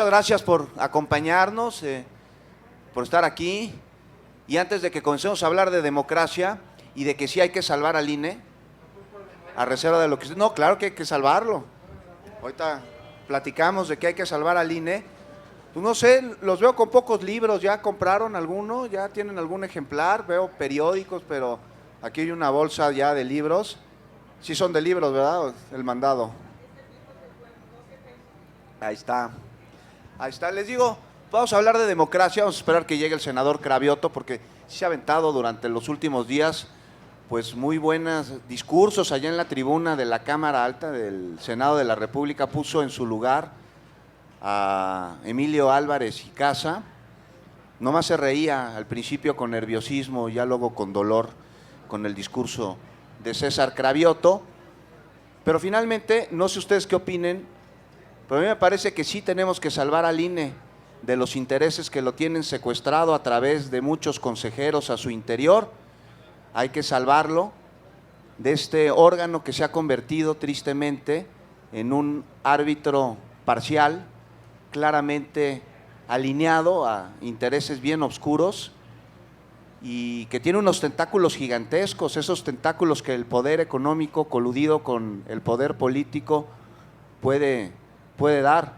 muchas gracias por acompañarnos, por estar aquí. Y antes de que comencemos a hablar de democracia y de que sí hay que salvar al INE, a reserva de lo que... No, claro que hay que salvarlo. Ahorita platicamos de que hay que salvar al INE. Pues no sé, los veo con pocos libros. ¿Ya compraron alguno? ¿Ya tienen algún ejemplar? Veo periódicos, pero aquí hay una bolsa ya de libros. Sí son de libros, ¿verdad? El mandado. Ahí está. Ahí está. Les digo, vamos a hablar de democracia. Vamos a esperar que llegue el senador Cravioto, porque se ha aventado durante los últimos días pues muy buenos discursos allá en la tribuna de la Cámara Alta del Senado de la República. Puso en su lugar a Emilio Álvarez y Casa. Nomás se reía al principio con nerviosismo, ya luego con dolor, con el discurso de César Cravioto. Pero finalmente, no sé ustedes qué opinen, pero a mí me parece que sí tenemos que salvar al INE de los intereses que lo tienen secuestrado a través de muchos consejeros a su interior. Hay que salvarlo de este órgano que se ha convertido tristemente en un árbitro parcial, claramente alineado a intereses bien oscuros y que tiene unos tentáculos gigantescos, esos tentáculos que el poder económico coludido con el poder político puede dar.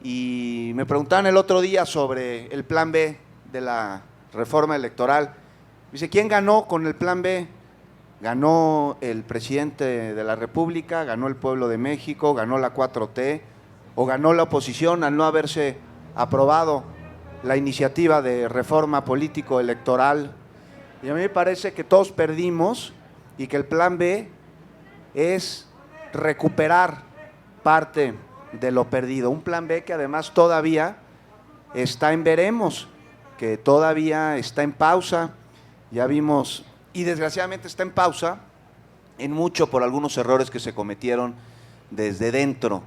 Y me preguntaban el otro día sobre el plan B de la reforma electoral. Dice, ¿quién ganó con el plan B? Ganó el presidente de la República, ganó el pueblo de México, ganó la 4T, o ganó la oposición al no haberse aprobado la iniciativa de reforma político-electoral. Y a mí me parece que todos perdimos y que el plan B es recuperar parte de lo perdido. Un plan B que además todavía está en veremos, que todavía está en pausa. Ya vimos, y desgraciadamente está en pausa, en mucho por algunos errores que se cometieron desde dentro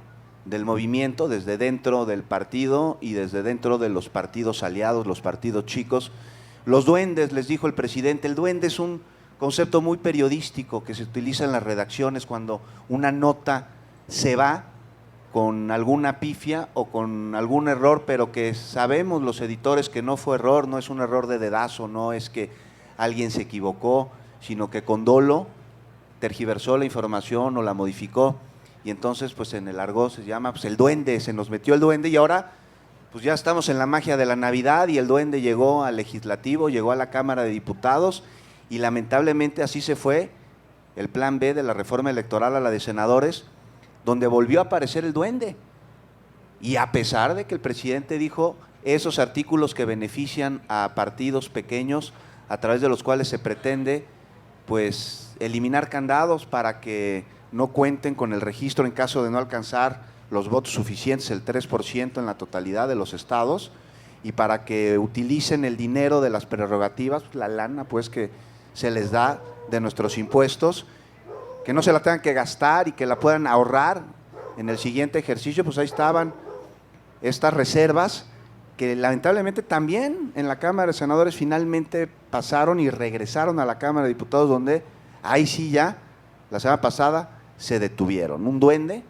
del movimiento, desde dentro del partido y desde dentro de los partidos aliados, los partidos chicos. Los duendes, les dijo el presidente, el duende es un concepto muy periodístico que se utiliza en las redacciones cuando una nota se va con alguna pifia o con algún error, pero que sabemos los editores que no fue error, no es un error de dedazo, no es que alguien se equivocó, sino que con dolo tergiversó la información o la modificó. Y entonces pues en el argot se llama pues el duende, se nos metió el duende y ahora pues ya estamos en la magia de la Navidad y el duende llegó al legislativo, llegó a la Cámara de Diputados y lamentablemente así se fue el plan B de la reforma electoral a la de senadores, donde volvió a aparecer el duende. Y a pesar de que el presidente dijo esos artículos que benefician a partidos pequeños a través de los cuales se pretende pues eliminar candados para que no cuenten con el registro en caso de no alcanzar los votos suficientes, el 3% en la totalidad de los estados, y para que utilicen el dinero de las prerrogativas, la lana pues que se les da de nuestros impuestos, que no se la tengan que gastar y que la puedan ahorrar en el siguiente ejercicio. Pues ahí estaban estas reservas que lamentablemente también en la Cámara de Senadores finalmente pasaron y regresaron a la Cámara de Diputados, donde ahí sí ya, la semana pasada, se detuvieron. Un duende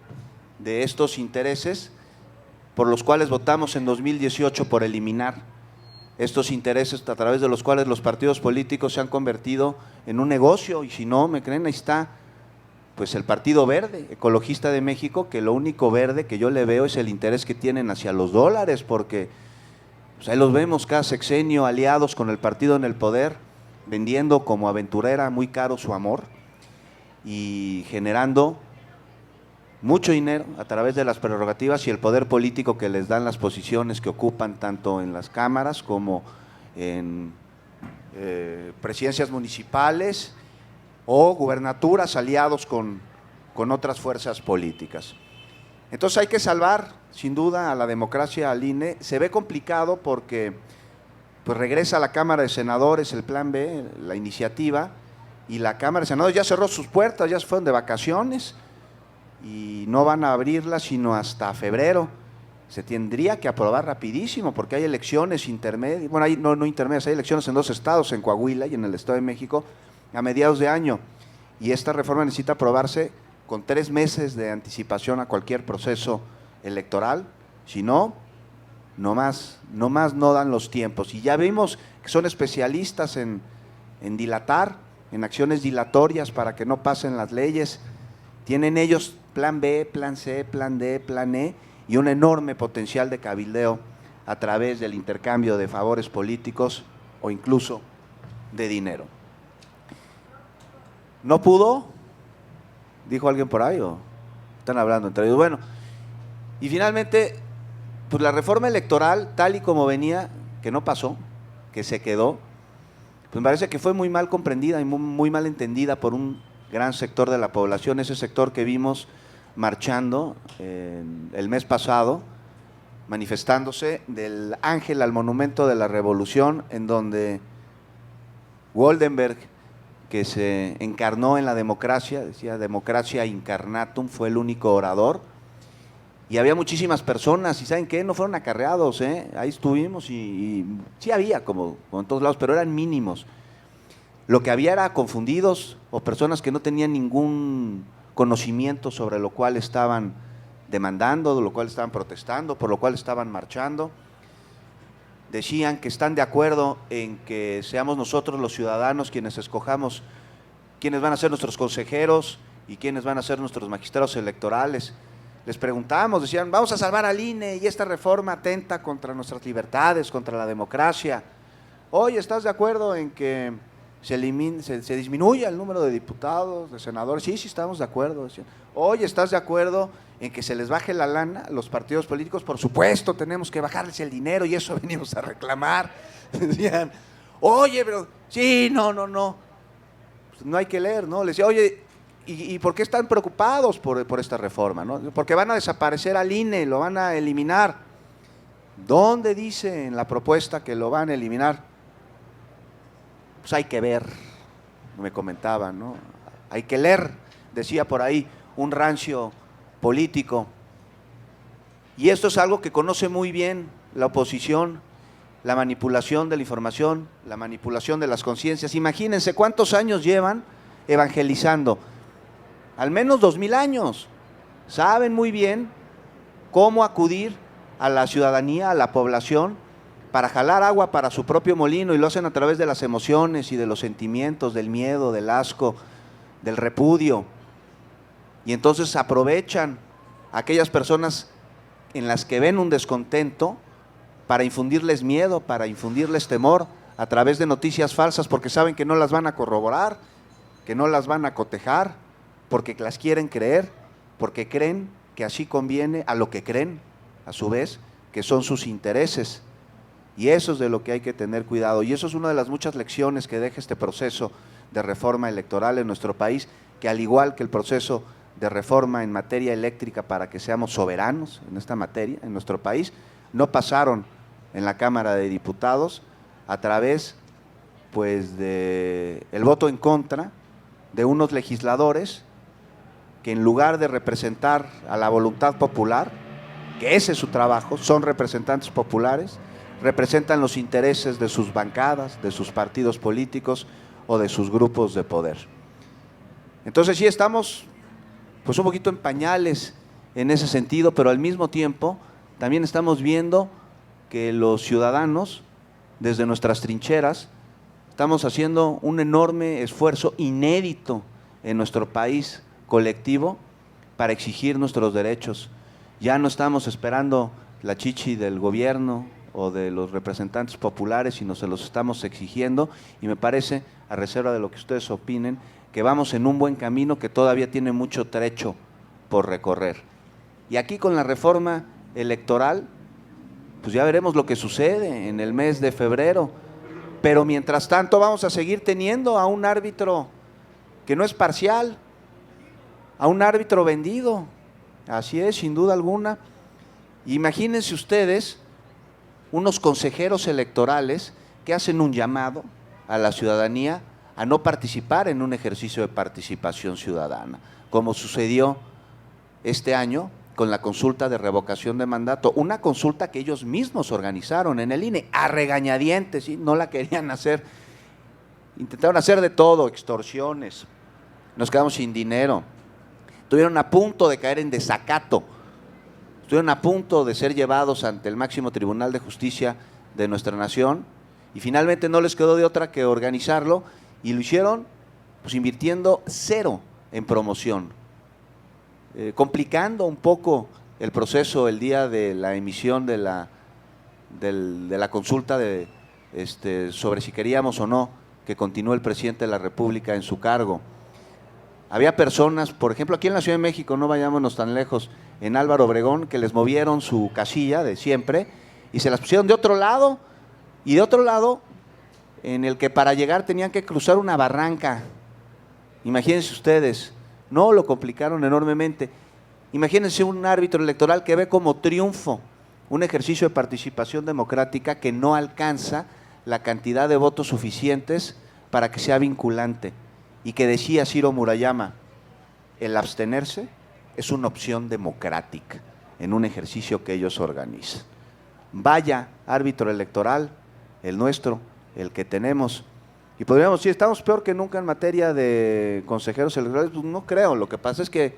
de estos intereses por los cuales votamos en 2018 por eliminar estos intereses a través de los cuales los partidos políticos se han convertido en un negocio. Y si no me creen, ahí está pues el Partido Verde Ecologista de México, que lo único verde que yo le veo es el interés que tienen hacia los dólares, porque pues ahí los vemos cada sexenio aliados con el partido en el poder, vendiendo como aventurera muy caro su amor y generando mucho dinero a través de las prerrogativas y el poder político que les dan las posiciones que ocupan tanto en las cámaras como en presidencias municipales o gubernaturas aliados con otras fuerzas políticas. Entonces hay que salvar sin duda a la democracia, al INE. Se ve complicado porque pues regresa a la Cámara de Senadores el plan B, la iniciativa, y la Cámara de Senadores ya cerró sus puertas, ya se fueron de vacaciones y no van a abrirla sino hasta febrero. Se tendría que aprobar rapidísimo porque hay elecciones intermedias, bueno, no intermedias, hay elecciones en 2 estados, en Coahuila y en el Estado de México, a mediados de año, y esta reforma necesita aprobarse con 3 meses de anticipación a cualquier proceso electoral, Si no, nomás no dan los tiempos. Y ya vimos que son especialistas en dilatar, en acciones dilatorias para que no pasen las leyes. Tienen ellos plan B, plan C, plan D, plan E y un enorme potencial de cabildeo a través del intercambio de favores políticos o incluso de dinero. ¿No pudo? ¿Dijo alguien por ahí o están hablando entre ellos? Bueno, y finalmente, pues la reforma electoral, tal y como venía, que no pasó, que se quedó, pues me parece que fue muy mal comprendida y muy mal entendida por un gran sector de la población, ese sector que vimos marchando el mes pasado, manifestándose del Ángel al Monumento de la Revolución, en donde Goldenberg, que se encarnó en la democracia, decía democracia incarnatum, fue el único orador, y había muchísimas personas, y ¿saben qué? No fueron acarreados, ahí estuvimos y sí había, como en todos lados, pero eran mínimos. Lo que había era confundidos o personas que no tenían ningún conocimiento sobre lo cual estaban demandando, de lo cual estaban protestando, por lo cual estaban marchando. Decían que están de acuerdo en que seamos nosotros los ciudadanos quienes escojamos quiénes van a ser nuestros consejeros y quiénes van a ser nuestros magistrados electorales. Les preguntamos, decían, vamos a salvar al INE y esta reforma atenta contra nuestras libertades, contra la democracia. Oye, ¿estás de acuerdo en que se disminuya el número de diputados, de senadores? Sí, estamos de acuerdo. Decían. Oye, ¿estás de acuerdo en que se les baje la lana a los partidos políticos? Por supuesto, tenemos que bajarles el dinero y eso venimos a reclamar. Decían, oye, pero sí, no. Pues no hay que leer, ¿no? Les decía, oye, ¿y por qué están preocupados por esta reforma? ¿No? Porque van a desaparecer al INE, lo van a eliminar. ¿Dónde dice en la propuesta que lo van a eliminar? Pues hay que ver, me comentaban, ¿no? Hay que leer, decía por ahí un rancio político. Y esto es algo que conoce muy bien la oposición, la manipulación de la información, la manipulación de las conciencias. Imagínense cuántos años llevan evangelizando, al menos 2000 años. Saben muy bien cómo acudir a la ciudadanía, a la población, para jalar agua para su propio molino, y lo hacen a través de las emociones y de los sentimientos, del miedo, del asco, del repudio. Y entonces aprovechan a aquellas personas en las que ven un descontento para infundirles miedo, para infundirles temor a través de noticias falsas, porque saben que no las van a corroborar, que no las van a cotejar, porque las quieren creer, porque creen que así conviene a lo que creen, a su vez, que son sus intereses. Y eso es de lo que hay que tener cuidado. Y eso es una de las muchas lecciones que deja este proceso de reforma electoral en nuestro país, que al igual que el proceso de reforma en materia eléctrica para que seamos soberanos en esta materia, en nuestro país, no pasaron en la Cámara de Diputados a través pues de el voto en contra de unos legisladores que en lugar de representar a la voluntad popular, que ese es su trabajo, son representantes populares, representan los intereses de sus bancadas, de sus partidos políticos o de sus grupos de poder. Entonces sí estamos pues un poquito en pañales en ese sentido, pero al mismo tiempo también estamos viendo que los ciudadanos, desde nuestras trincheras, estamos haciendo un enorme esfuerzo inédito en nuestro país colectivo para exigir nuestros derechos. Ya no estamos esperando la chichi del gobierno o de los representantes populares, sino se los estamos exigiendo, y me parece, a reserva de lo que ustedes opinen, que vamos en un buen camino que todavía tiene mucho trecho por recorrer. Y aquí con la reforma electoral, pues ya veremos lo que sucede en el mes de febrero, pero mientras tanto vamos a seguir teniendo a un árbitro que no es parcial, a un árbitro vendido, así es, sin duda alguna. Imagínense ustedes unos consejeros electorales que hacen un llamado a la ciudadanía a no participar en un ejercicio de participación ciudadana, como sucedió este año con la consulta de revocación de mandato, una consulta que ellos mismos organizaron en el INE, a regañadientes, ¿sí? No la querían hacer, intentaron hacer de todo, extorsiones, nos quedamos sin dinero, estuvieron a punto de caer en desacato. estuvieron a punto de ser llevados ante el máximo tribunal de justicia de nuestra nación y finalmente no les quedó de otra que organizarlo y lo hicieron pues invirtiendo cero en promoción, complicando un poco el proceso el día de la emisión de la consulta sobre si queríamos o no que continúe el presidente de la República en su cargo. Había personas, por ejemplo, aquí en la Ciudad de México, no vayámonos tan lejos, en Álvaro Obregón, que les movieron su casilla de siempre y se las pusieron de otro lado, y de otro lado, en el que para llegar tenían que cruzar una barranca. Imagínense ustedes, no lo complicaron enormemente. Imagínense un árbitro electoral que ve como triunfo un ejercicio de participación democrática que no alcanza la cantidad de votos suficientes para que sea vinculante. Y que decía Ciro Murayama, el abstenerse es una opción democrática en un ejercicio que ellos organizan. Vaya árbitro electoral, el nuestro, el que tenemos. Y podríamos decir, estamos peor que nunca en materia de consejeros electorales. Pues no creo, lo que pasa es que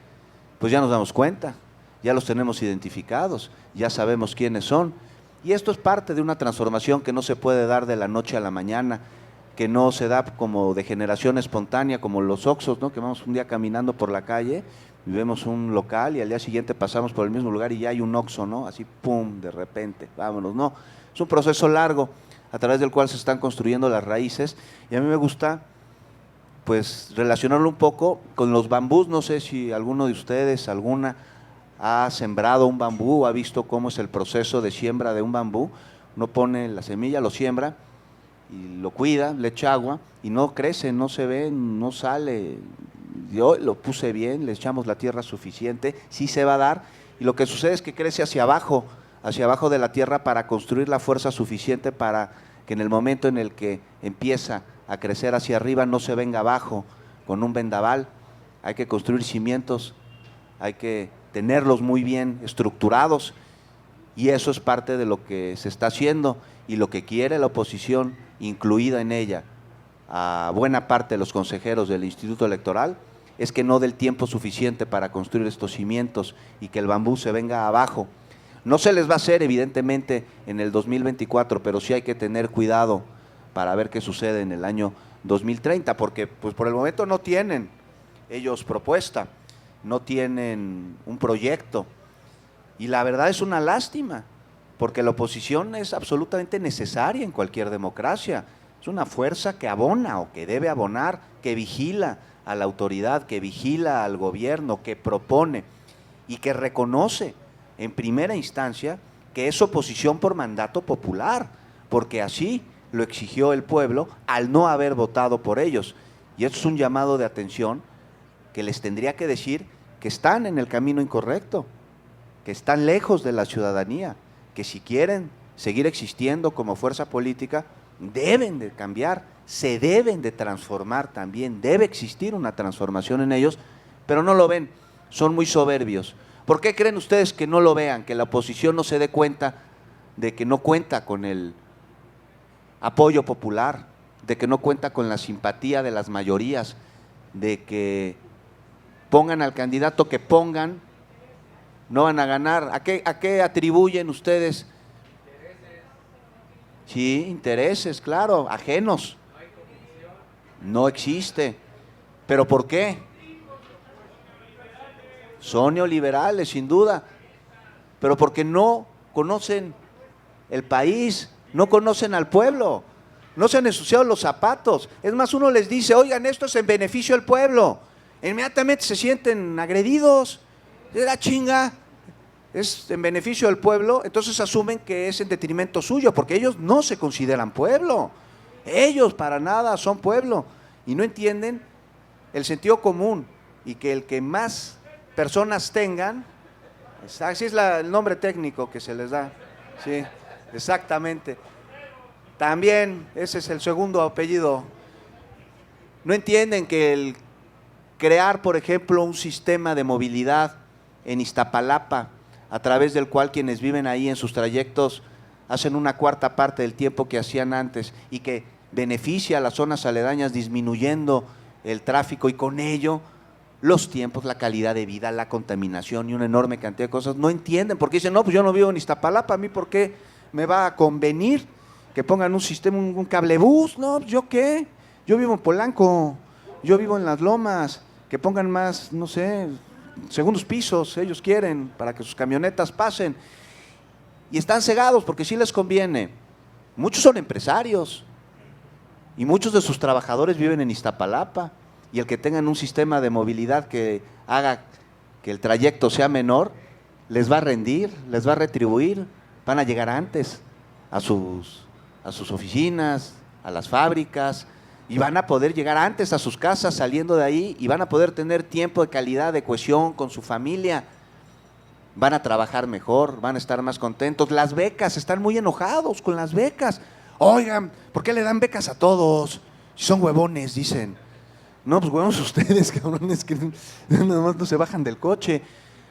pues ya nos damos cuenta, ya los tenemos identificados, ya sabemos quiénes son. Y esto es parte de una transformación que no se puede dar de la noche a la mañana, que no se da como de generación espontánea, como los Oxxos, ¿no? Que vamos un día caminando por la calle y vemos un local y al día siguiente pasamos por el mismo lugar y ya hay un Oxxo, ¿no? Así, pum, de repente, vámonos, no. Es un proceso largo a través del cual se están construyendo las raíces y a mí me gusta pues relacionarlo un poco con los bambús. No sé si alguno de ustedes, alguna, ha sembrado un bambú o ha visto cómo es el proceso de siembra de un bambú. Uno pone la semilla, lo siembra y lo cuida, le echa agua y no crece, no se ve, no sale. Yo lo puse bien, le echamos la tierra suficiente, sí se va a dar, y lo que sucede es que crece hacia abajo de la tierra para construir la fuerza suficiente para que en el momento en el que empieza a crecer hacia arriba no se venga abajo con un vendaval. Hay que construir cimientos, hay que tenerlos muy bien estructurados, y eso es parte de lo que se está haciendo y lo que quiere la oposición, incluida en ella a buena parte de los consejeros del Instituto Electoral, es que no dé el tiempo suficiente para construir estos cimientos y que el bambú se venga abajo. No se les va a hacer evidentemente en el 2024, pero sí hay que tener cuidado para ver qué sucede en el año 2030, porque pues por el momento no tienen ellos propuesta, no tienen un proyecto, y la verdad es una lástima, porque la oposición es absolutamente necesaria en cualquier democracia. Es una fuerza que abona o que debe abonar, que vigila a la autoridad, que vigila al gobierno, que propone y que reconoce en primera instancia que es oposición por mandato popular, porque así lo exigió el pueblo al no haber votado por ellos. Y esto es un llamado de atención que les tendría que decir que están en el camino incorrecto, que están lejos de la ciudadanía, que si quieren seguir existiendo como fuerza política, deben de cambiar, se deben de transformar también, debe existir una transformación en ellos, pero no lo ven, son muy soberbios. ¿Por qué creen ustedes que no lo vean, que la oposición no se dé cuenta de que no cuenta con el apoyo popular, de que no cuenta con la simpatía de las mayorías, de que pongan al candidato que pongan, no van a ganar? ¿A qué atribuyen ustedes? Sí, intereses, claro, ajenos. No existe. ¿Pero por qué? Son neoliberales, sin duda, pero porque no conocen el país, no conocen al pueblo, no se han ensuciado los zapatos. Es más, uno les dice, oigan, esto es en beneficio del pueblo, inmediatamente se sienten agredidos. De la chinga, es en beneficio del pueblo, entonces asumen que es en detrimento suyo, porque ellos no se consideran pueblo, ellos para nada son pueblo, y no entienden el sentido común, y que el que más personas tengan, así es el nombre técnico que se les da, sí, exactamente, también ese es el segundo apellido. No entienden que el crear, por ejemplo, un sistema de movilidad en Iztapalapa, a través del cual quienes viven ahí en sus trayectos hacen una cuarta parte del tiempo que hacían antes, y que beneficia a las zonas aledañas disminuyendo el tráfico y con ello los tiempos, la calidad de vida, la contaminación y una enorme cantidad de cosas, no entienden, porque dicen, no, pues yo no vivo en Iztapalapa, ¿a mí por qué me va a convenir que pongan un sistema, un cablebús? No, ¿yo qué? Yo vivo en Polanco, yo vivo en Las Lomas, que pongan más, no sé, segundos pisos, ellos quieren, para que sus camionetas pasen. Y están cegados porque sí les conviene. Muchos son empresarios y muchos de sus trabajadores viven en Iztapalapa, y el que tengan un sistema de movilidad que haga que el trayecto sea menor, les va a rendir, les va a retribuir, van a llegar antes a sus oficinas, a las fábricas, y van a poder llegar antes a sus casas saliendo de ahí, y van a poder tener tiempo de calidad, de cohesión con su familia, van a trabajar mejor, van a estar más contentos. Las becas, están muy enojados con las becas. Oigan, ¿por qué le dan becas a todos? Si son huevones, dicen. No, pues huevones ustedes, cabrones, que nada más no se bajan del coche.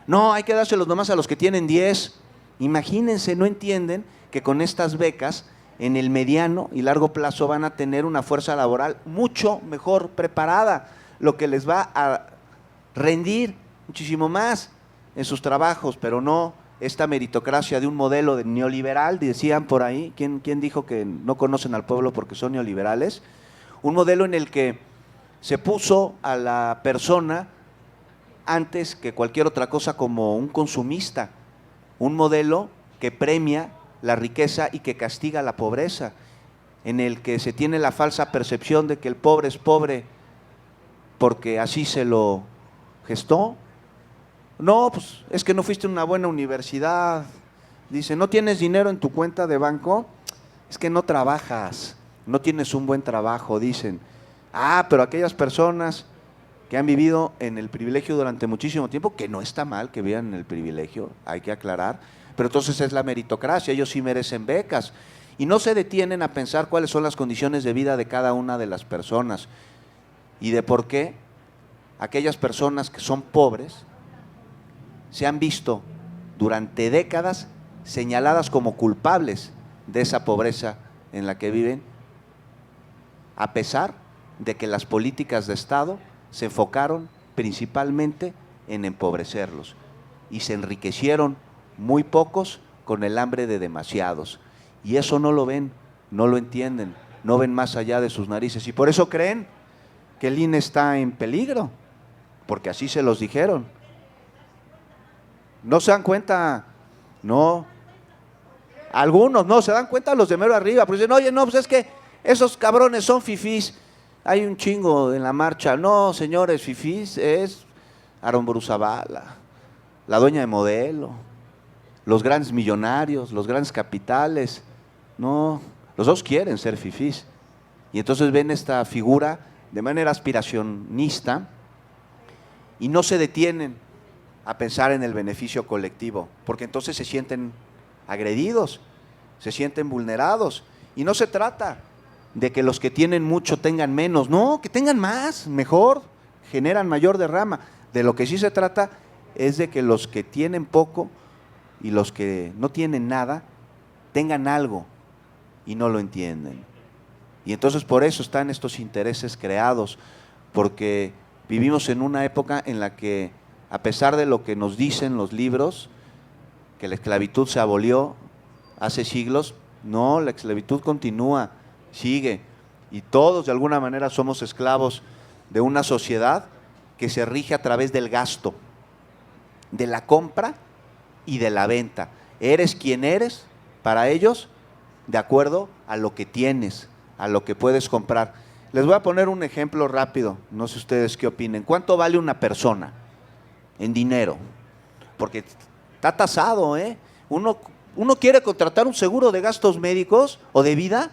No, hay que dárselos nomás a los que tienen 10. Imagínense, no entienden que con estas becas, en el mediano y largo plazo van a tener una fuerza laboral mucho mejor preparada, lo que les va a rendir muchísimo más en sus trabajos, pero no esta meritocracia de un modelo de neoliberal, decían por ahí. ¿Quién dijo que no conocen al pueblo porque son neoliberales? Un modelo en el que se puso a la persona antes que cualquier otra cosa como un consumista, un modelo que premia la riqueza y que castiga la pobreza, en el que se tiene la falsa percepción de que el pobre es pobre porque así se lo gestó. No, pues es que no fuiste a una buena universidad. Dice, ¿no tienes dinero en tu cuenta de banco? Es que no trabajas, no tienes un buen trabajo, dicen. Ah, pero aquellas personas que han vivido en el privilegio durante muchísimo tiempo, que no está mal que vivan en el privilegio, hay que aclarar, pero entonces es la meritocracia, ellos sí merecen becas. Y no se detienen a pensar cuáles son las condiciones de vida de cada una de las personas y de por qué aquellas personas que son pobres se han visto durante décadas señaladas como culpables de esa pobreza en la que viven, a pesar de que las políticas de Estado se enfocaron principalmente en empobrecerlos y se enriquecieron muy pocos con el hambre de demasiados. Y eso no lo ven, no lo entienden, no ven más allá de sus narices, y por eso creen que el INE está en peligro, porque así se los dijeron. ¿No se dan cuenta? No. Algunos no, se dan cuenta los de mero arriba, porque dicen, oye, no, pues es que esos cabrones son fifís. Hay un chingo en la marcha. No, señores, fifís es Aarón Zabala, la dueña de Modelo, los grandes millonarios, los grandes capitales. No, los dos quieren ser fifís. Y entonces ven esta figura de manera aspiracionista y no se detienen a pensar en el beneficio colectivo, porque entonces se sienten agredidos, se sienten vulnerados. Y no se trata de que los que tienen mucho tengan menos, no, que tengan más, mejor, generan mayor derrama. De lo que sí se trata es de que los que tienen poco y los que no tienen nada tengan algo y no lo entienden. Y entonces por eso están estos intereses creados, porque vivimos en una época en la que, a pesar de lo que nos dicen los libros, que la esclavitud se abolió hace siglos, no, la esclavitud continúa, sigue, y todos de alguna manera somos esclavos de una sociedad que se rige a través del gasto, de la compra y de la venta. Eres quien eres para ellos de acuerdo a lo que tienes, a lo que puedes comprar. Les voy a poner un ejemplo rápido, no sé ustedes qué opinen. ¿Cuánto vale una persona en dinero? Porque está tasado, ¿eh? Uno quiere contratar un seguro de gastos médicos o de vida,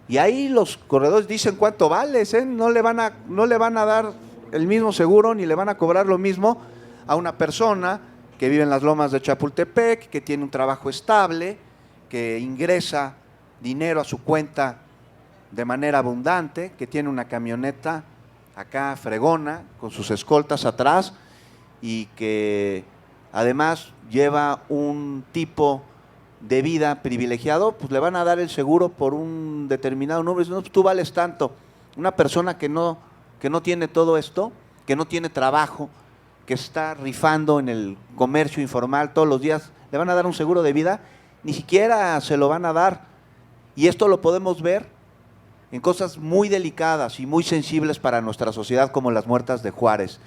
y ahí los corredores dicen cuánto vales, ¿eh? No le van a dar el mismo seguro ni le van a cobrar lo mismo a una persona que vive en las lomas de Chapultepec, que tiene un trabajo estable, que ingresa dinero a su cuenta de manera abundante, que tiene una camioneta acá fregona con sus escoltas atrás y que además lleva un tipo de vida privilegiado, pues le van a dar el seguro por un determinado número. No, pues tú vales tanto. Una persona que no tiene todo esto, que no tiene trabajo, que está rifando en el comercio informal todos los días, le van a dar un seguro de vida, ni siquiera se lo van a dar. Y esto lo podemos ver en cosas muy delicadas y muy sensibles para nuestra sociedad, como las muertas de Juárez.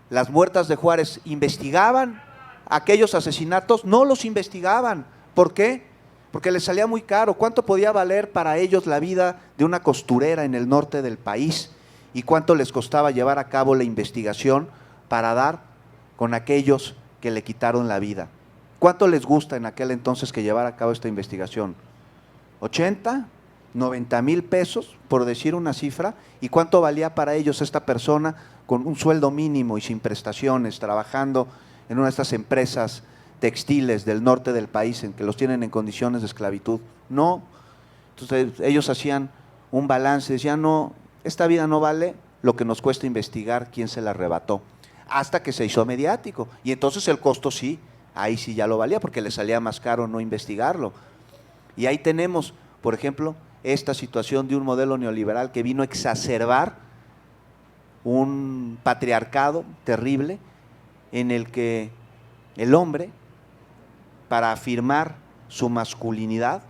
Las muertas de Juárez, ¿investigaban aquellos asesinatos? No los investigaban. ¿Por qué? Porque les salía muy caro. ¿Cuánto podía valer para ellos la vida de una costurera en el norte del país? ¿Y cuánto les costaba llevar a cabo la investigación para dar con aquellos que le quitaron la vida? ¿Cuánto les gusta en aquel entonces que llevara a cabo esta investigación? ¿80? $90,000 pesos, por decir una cifra. ¿Y cuánto valía para ellos esta persona con un sueldo mínimo y sin prestaciones, trabajando en una de estas empresas textiles del norte del país en que los tienen en condiciones de esclavitud? No. Entonces ellos hacían un balance, decían, no, esta vida no vale lo que nos cuesta investigar quién se la arrebató, hasta que se hizo mediático, y entonces el costo sí, ahí sí ya lo valía, porque le salía más caro no investigarlo. Y ahí tenemos, por ejemplo, esta situación de un modelo neoliberal que vino a exacerbar un patriarcado terrible, en el que el hombre, para afirmar su masculinidad,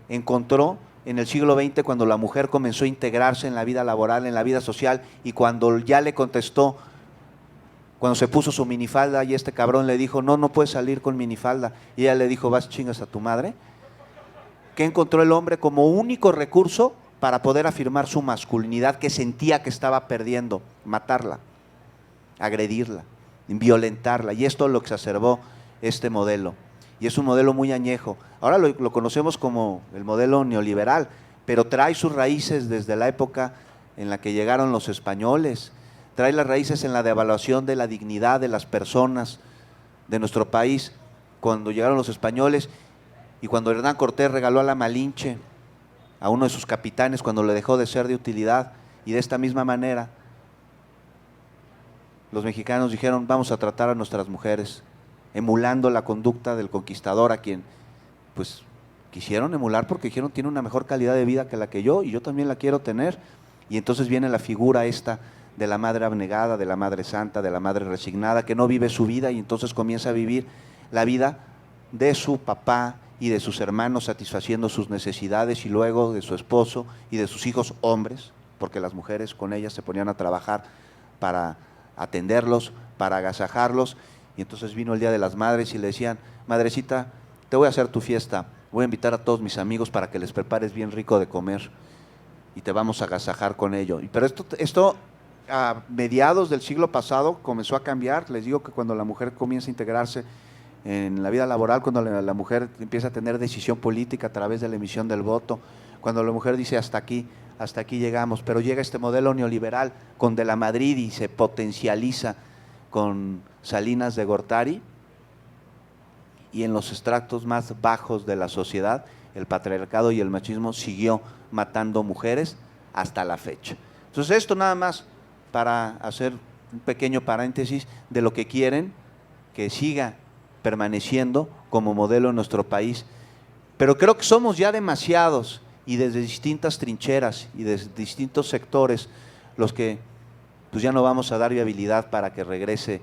encontró en el siglo XX, cuando la mujer comenzó a integrarse en la vida laboral, en la vida social, y cuando ya le contestó, cuando se puso su minifalda y este cabrón le dijo, no, no puedes salir con minifalda, y ella le dijo, vas chingas a tu madre, que encontró el hombre como único recurso para poder afirmar su masculinidad que sentía que estaba perdiendo: matarla, agredirla, violentarla. Y esto lo exacerbó este modelo. Y es un modelo muy añejo. Ahora lo conocemos como el modelo neoliberal, pero trae sus raíces desde la época en la que llegaron los españoles, trae las raíces en la devaluación de la dignidad de las personas de nuestro país, cuando llegaron los españoles y cuando Hernán Cortés regaló a la Malinche a uno de sus capitanes cuando le dejó de ser de utilidad. Y de esta misma manera los mexicanos dijeron, vamos a tratar a nuestras mujeres, emulando la conducta del conquistador, a quien pues quisieron emular porque dijeron, tiene una mejor calidad de vida que la que yo, y yo también la quiero tener. Y entonces viene la figura esta de la madre abnegada, de la madre santa, de la madre resignada, que no vive su vida y entonces comienza a vivir la vida de su papá y de sus hermanos, satisfaciendo sus necesidades, y luego de su esposo y de sus hijos hombres, porque las mujeres con ellas se ponían a trabajar para atenderlos, para agasajarlos. Y entonces vino el Día de las Madres y le decían, madrecita, te voy a hacer tu fiesta, voy a invitar a todos mis amigos para que les prepares bien rico de comer y te vamos a agasajar con ello. Pero esto a mediados del siglo pasado comenzó a cambiar. Les digo que cuando la mujer comienza a integrarse en la vida laboral, cuando la mujer empieza a tener decisión política a través de la emisión del voto, cuando la mujer dice hasta aquí llegamos, pero llega este modelo neoliberal con De la Madrid y se potencializa con Salinas de Gortari, y en los estratos más bajos de la sociedad el patriarcado y el machismo siguió matando mujeres hasta la fecha. Entonces esto nada más para hacer un pequeño paréntesis de lo que quieren que siga permaneciendo como modelo en nuestro país. Pero creo que somos ya demasiados, y desde distintas trincheras y desde distintos sectores, los que pues ya no vamos a dar viabilidad para que regrese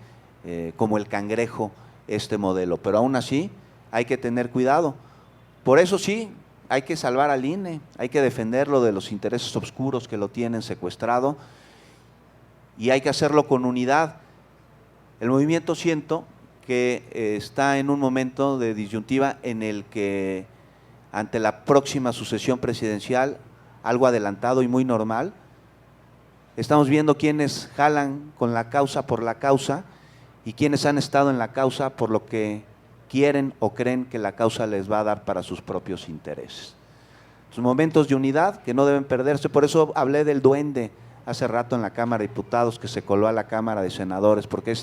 como el cangrejo este modelo. Pero aún así hay que tener cuidado. Por eso sí, hay que salvar al INE, hay que defenderlo de los intereses oscuros que lo tienen secuestrado, y hay que hacerlo con unidad. El movimiento siento que está en un momento de disyuntiva en el que, ante la próxima sucesión presidencial, algo adelantado y muy normal, estamos viendo quiénes jalan con la causa por la causa y quiénes han estado en la causa por lo que quieren o creen que la causa les va a dar para sus propios intereses. Son momentos de unidad que no deben perderse. Por eso hablé del duende hace rato en la Cámara de Diputados, que se coló a la Cámara de Senadores, porque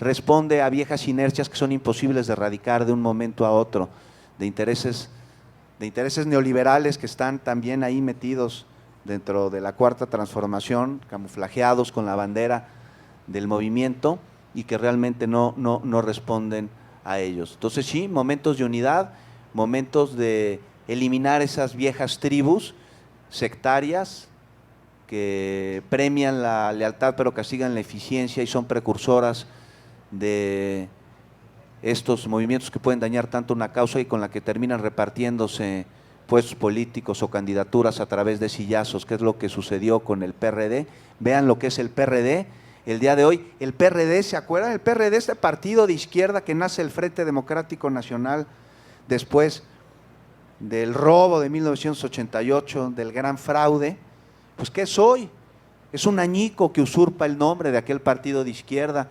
responde a viejas inercias que son imposibles de erradicar de un momento a otro, de intereses neoliberales que están también ahí metidos dentro de la Cuarta Transformación, camuflajeados con la bandera del movimiento, y que realmente no responden a ellos. Entonces sí, momentos de unidad, momentos de eliminar esas viejas tribus sectarias que premian la lealtad pero castigan la eficiencia y son precursoras de estos movimientos que pueden dañar tanto una causa y con la que terminan repartiéndose puestos políticos o candidaturas a través de sillazos, que es lo que sucedió con el PRD. Vean lo que es el PRD el día de hoy. El PRD, ¿se acuerdan? El PRD, este partido de izquierda que nace el Frente Democrático Nacional después del robo de 1988, del gran fraude. Pues ¿qué es hoy? Es un añico que usurpa el nombre de aquel partido de izquierda.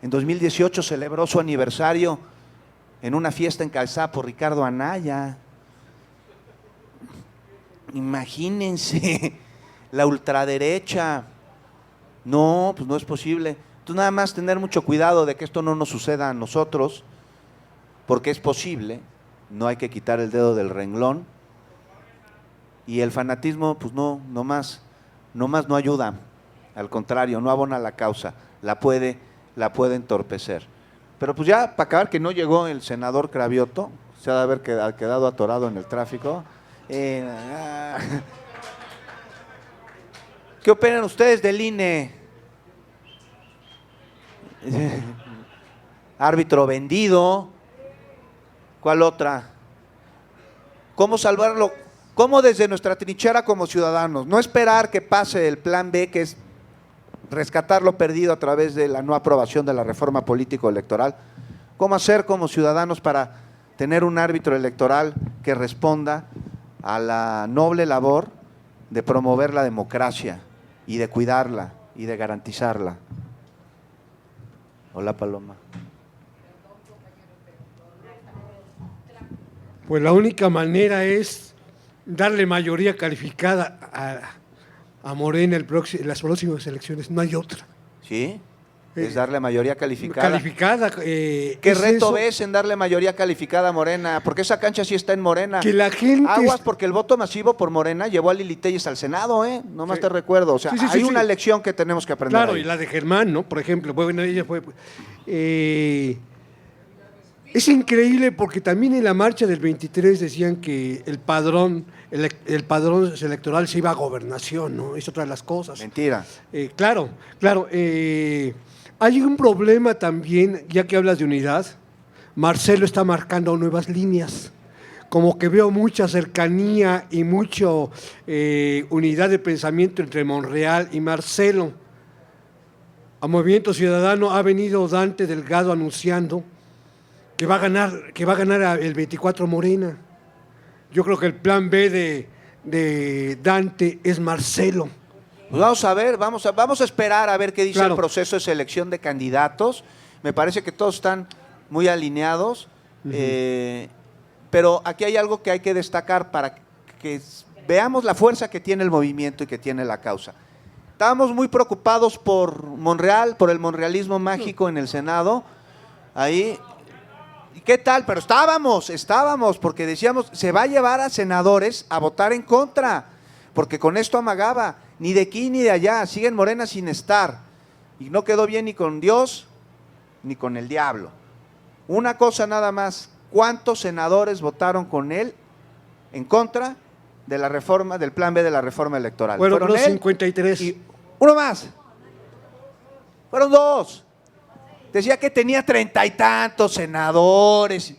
En 2018 celebró su aniversario en una fiesta encabezada por Ricardo Anaya. Imagínense, la ultraderecha. No, pues no es posible. Entonces nada más tener mucho cuidado de que esto no nos suceda a nosotros, porque es posible, no hay que quitar el dedo del renglón. Y el fanatismo, pues nomás no ayuda, al contrario, no abona la causa, la puede entorpecer. Pero pues ya, para acabar, que no llegó el senador Cravioto, se ha de haber quedado atorado en el tráfico. ¿Qué opinan ustedes del INE? Árbitro vendido. ¿Cuál otra? ¿Cómo salvarlo? ¿Cómo desde nuestra trinchera como ciudadanos? No esperar que pase el plan B, que es rescatar lo perdido a través de la no aprobación de la reforma político-electoral. ¿Cómo hacer como ciudadanos para tener un árbitro electoral que responda a la noble labor de promover la democracia y de cuidarla y de garantizarla? Hola, Paloma. Pues la única manera es darle mayoría calificada a Morena en las próximas elecciones, no hay otra. ¿Sí? Es darle mayoría calificada. Calificada. ¿Qué reto ves en darle mayoría calificada a Morena? Porque esa cancha sí está en Morena. Que la gente… Aguas, porque el voto masivo por Morena llevó a Lili Téllez al Senado, ¿eh? Nomás te recuerdo. O sea, hay una lección que tenemos que aprender. Claro, ahí. y la de Germán, ¿no? Por ejemplo, bueno, ella fue… es increíble porque también en la marcha del 23 decían que el padrón electoral se iba a gobernación, ¿no? Es otra de las cosas. Mentira. Claro. Hay un problema también, ya que hablas de unidad. Marcelo está marcando nuevas líneas. Como que veo mucha cercanía y mucha unidad de pensamiento entre Monreal y Marcelo. A Movimiento Ciudadano ha venido Dante Delgado anunciando que va a ganar el 24 Morena. Yo creo que el plan B de Dante es Marcelo. Pues vamos a ver, vamos a esperar a ver qué dice el proceso de selección de candidatos. Me parece que todos están muy alineados, pero aquí hay algo que hay que destacar para que veamos la fuerza que tiene el movimiento y que tiene la causa. Estábamos muy preocupados por Monreal, por el monrealismo mágico en el Senado, ahí… ¿Y qué tal? Pero estábamos, porque decíamos, se va a llevar a senadores a votar en contra, porque con esto amagaba, ni de aquí ni de allá, siguen Morena sin estar, y no quedó bien ni con Dios, ni con el diablo. Una cosa nada más, ¿cuántos senadores votaron con él en contra de la reforma, del plan B de la reforma electoral? Fueron los 53. Y uno más, fueron dos. Decía que tenía 30 y tantos senadores.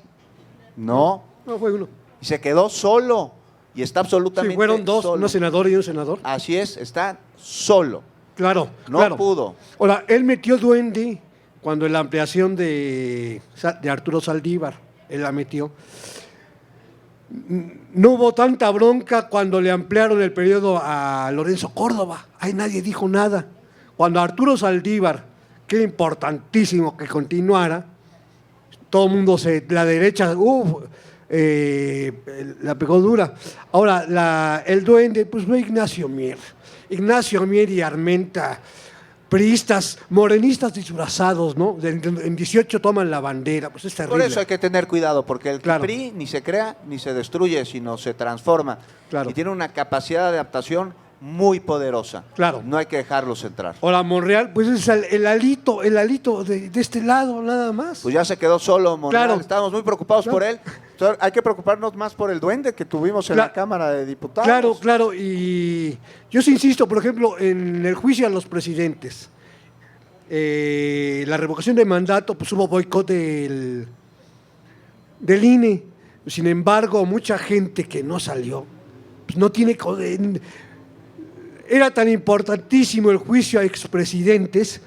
No. No, fue uno. Y se quedó solo. Y está absolutamente solo. Sí, fueron dos, un senador y un senador. Así es, está solo. Claro. No pudo. Ahora, él metió duende cuando en la ampliación de Arturo Saldívar, él la metió. No hubo tanta bronca cuando le ampliaron el periodo a Lorenzo Córdoba. Ahí nadie dijo nada. Cuando Arturo Saldívar, que era importantísimo que continuara, todo el mundo la derecha, la pegó dura. Ahora, el duende, pues fue Ignacio Mier y Armenta, priistas, morenistas disfrazados, ¿no? En 18 toman la bandera, pues es terrible. Por eso hay que tener cuidado, porque el PRI ni se crea ni se destruye, sino se transforma. Claro. Y tiene una capacidad de adaptación muy poderosa. Claro. No hay que dejarlos entrar. Ahora, Monreal, pues es el alito de este lado, nada más. Pues ya se quedó solo Monreal, Claro. estábamos muy preocupados por él. Entonces, hay que preocuparnos más por el duende que tuvimos en la Cámara de Diputados. Claro, claro, y yo sí insisto, por ejemplo, en el juicio a los presidentes, la revocación de mandato, pues hubo boicot del INE. Sin embargo, mucha gente que no salió, pues no tiene... Era tan importantísimo el juicio a expresidentes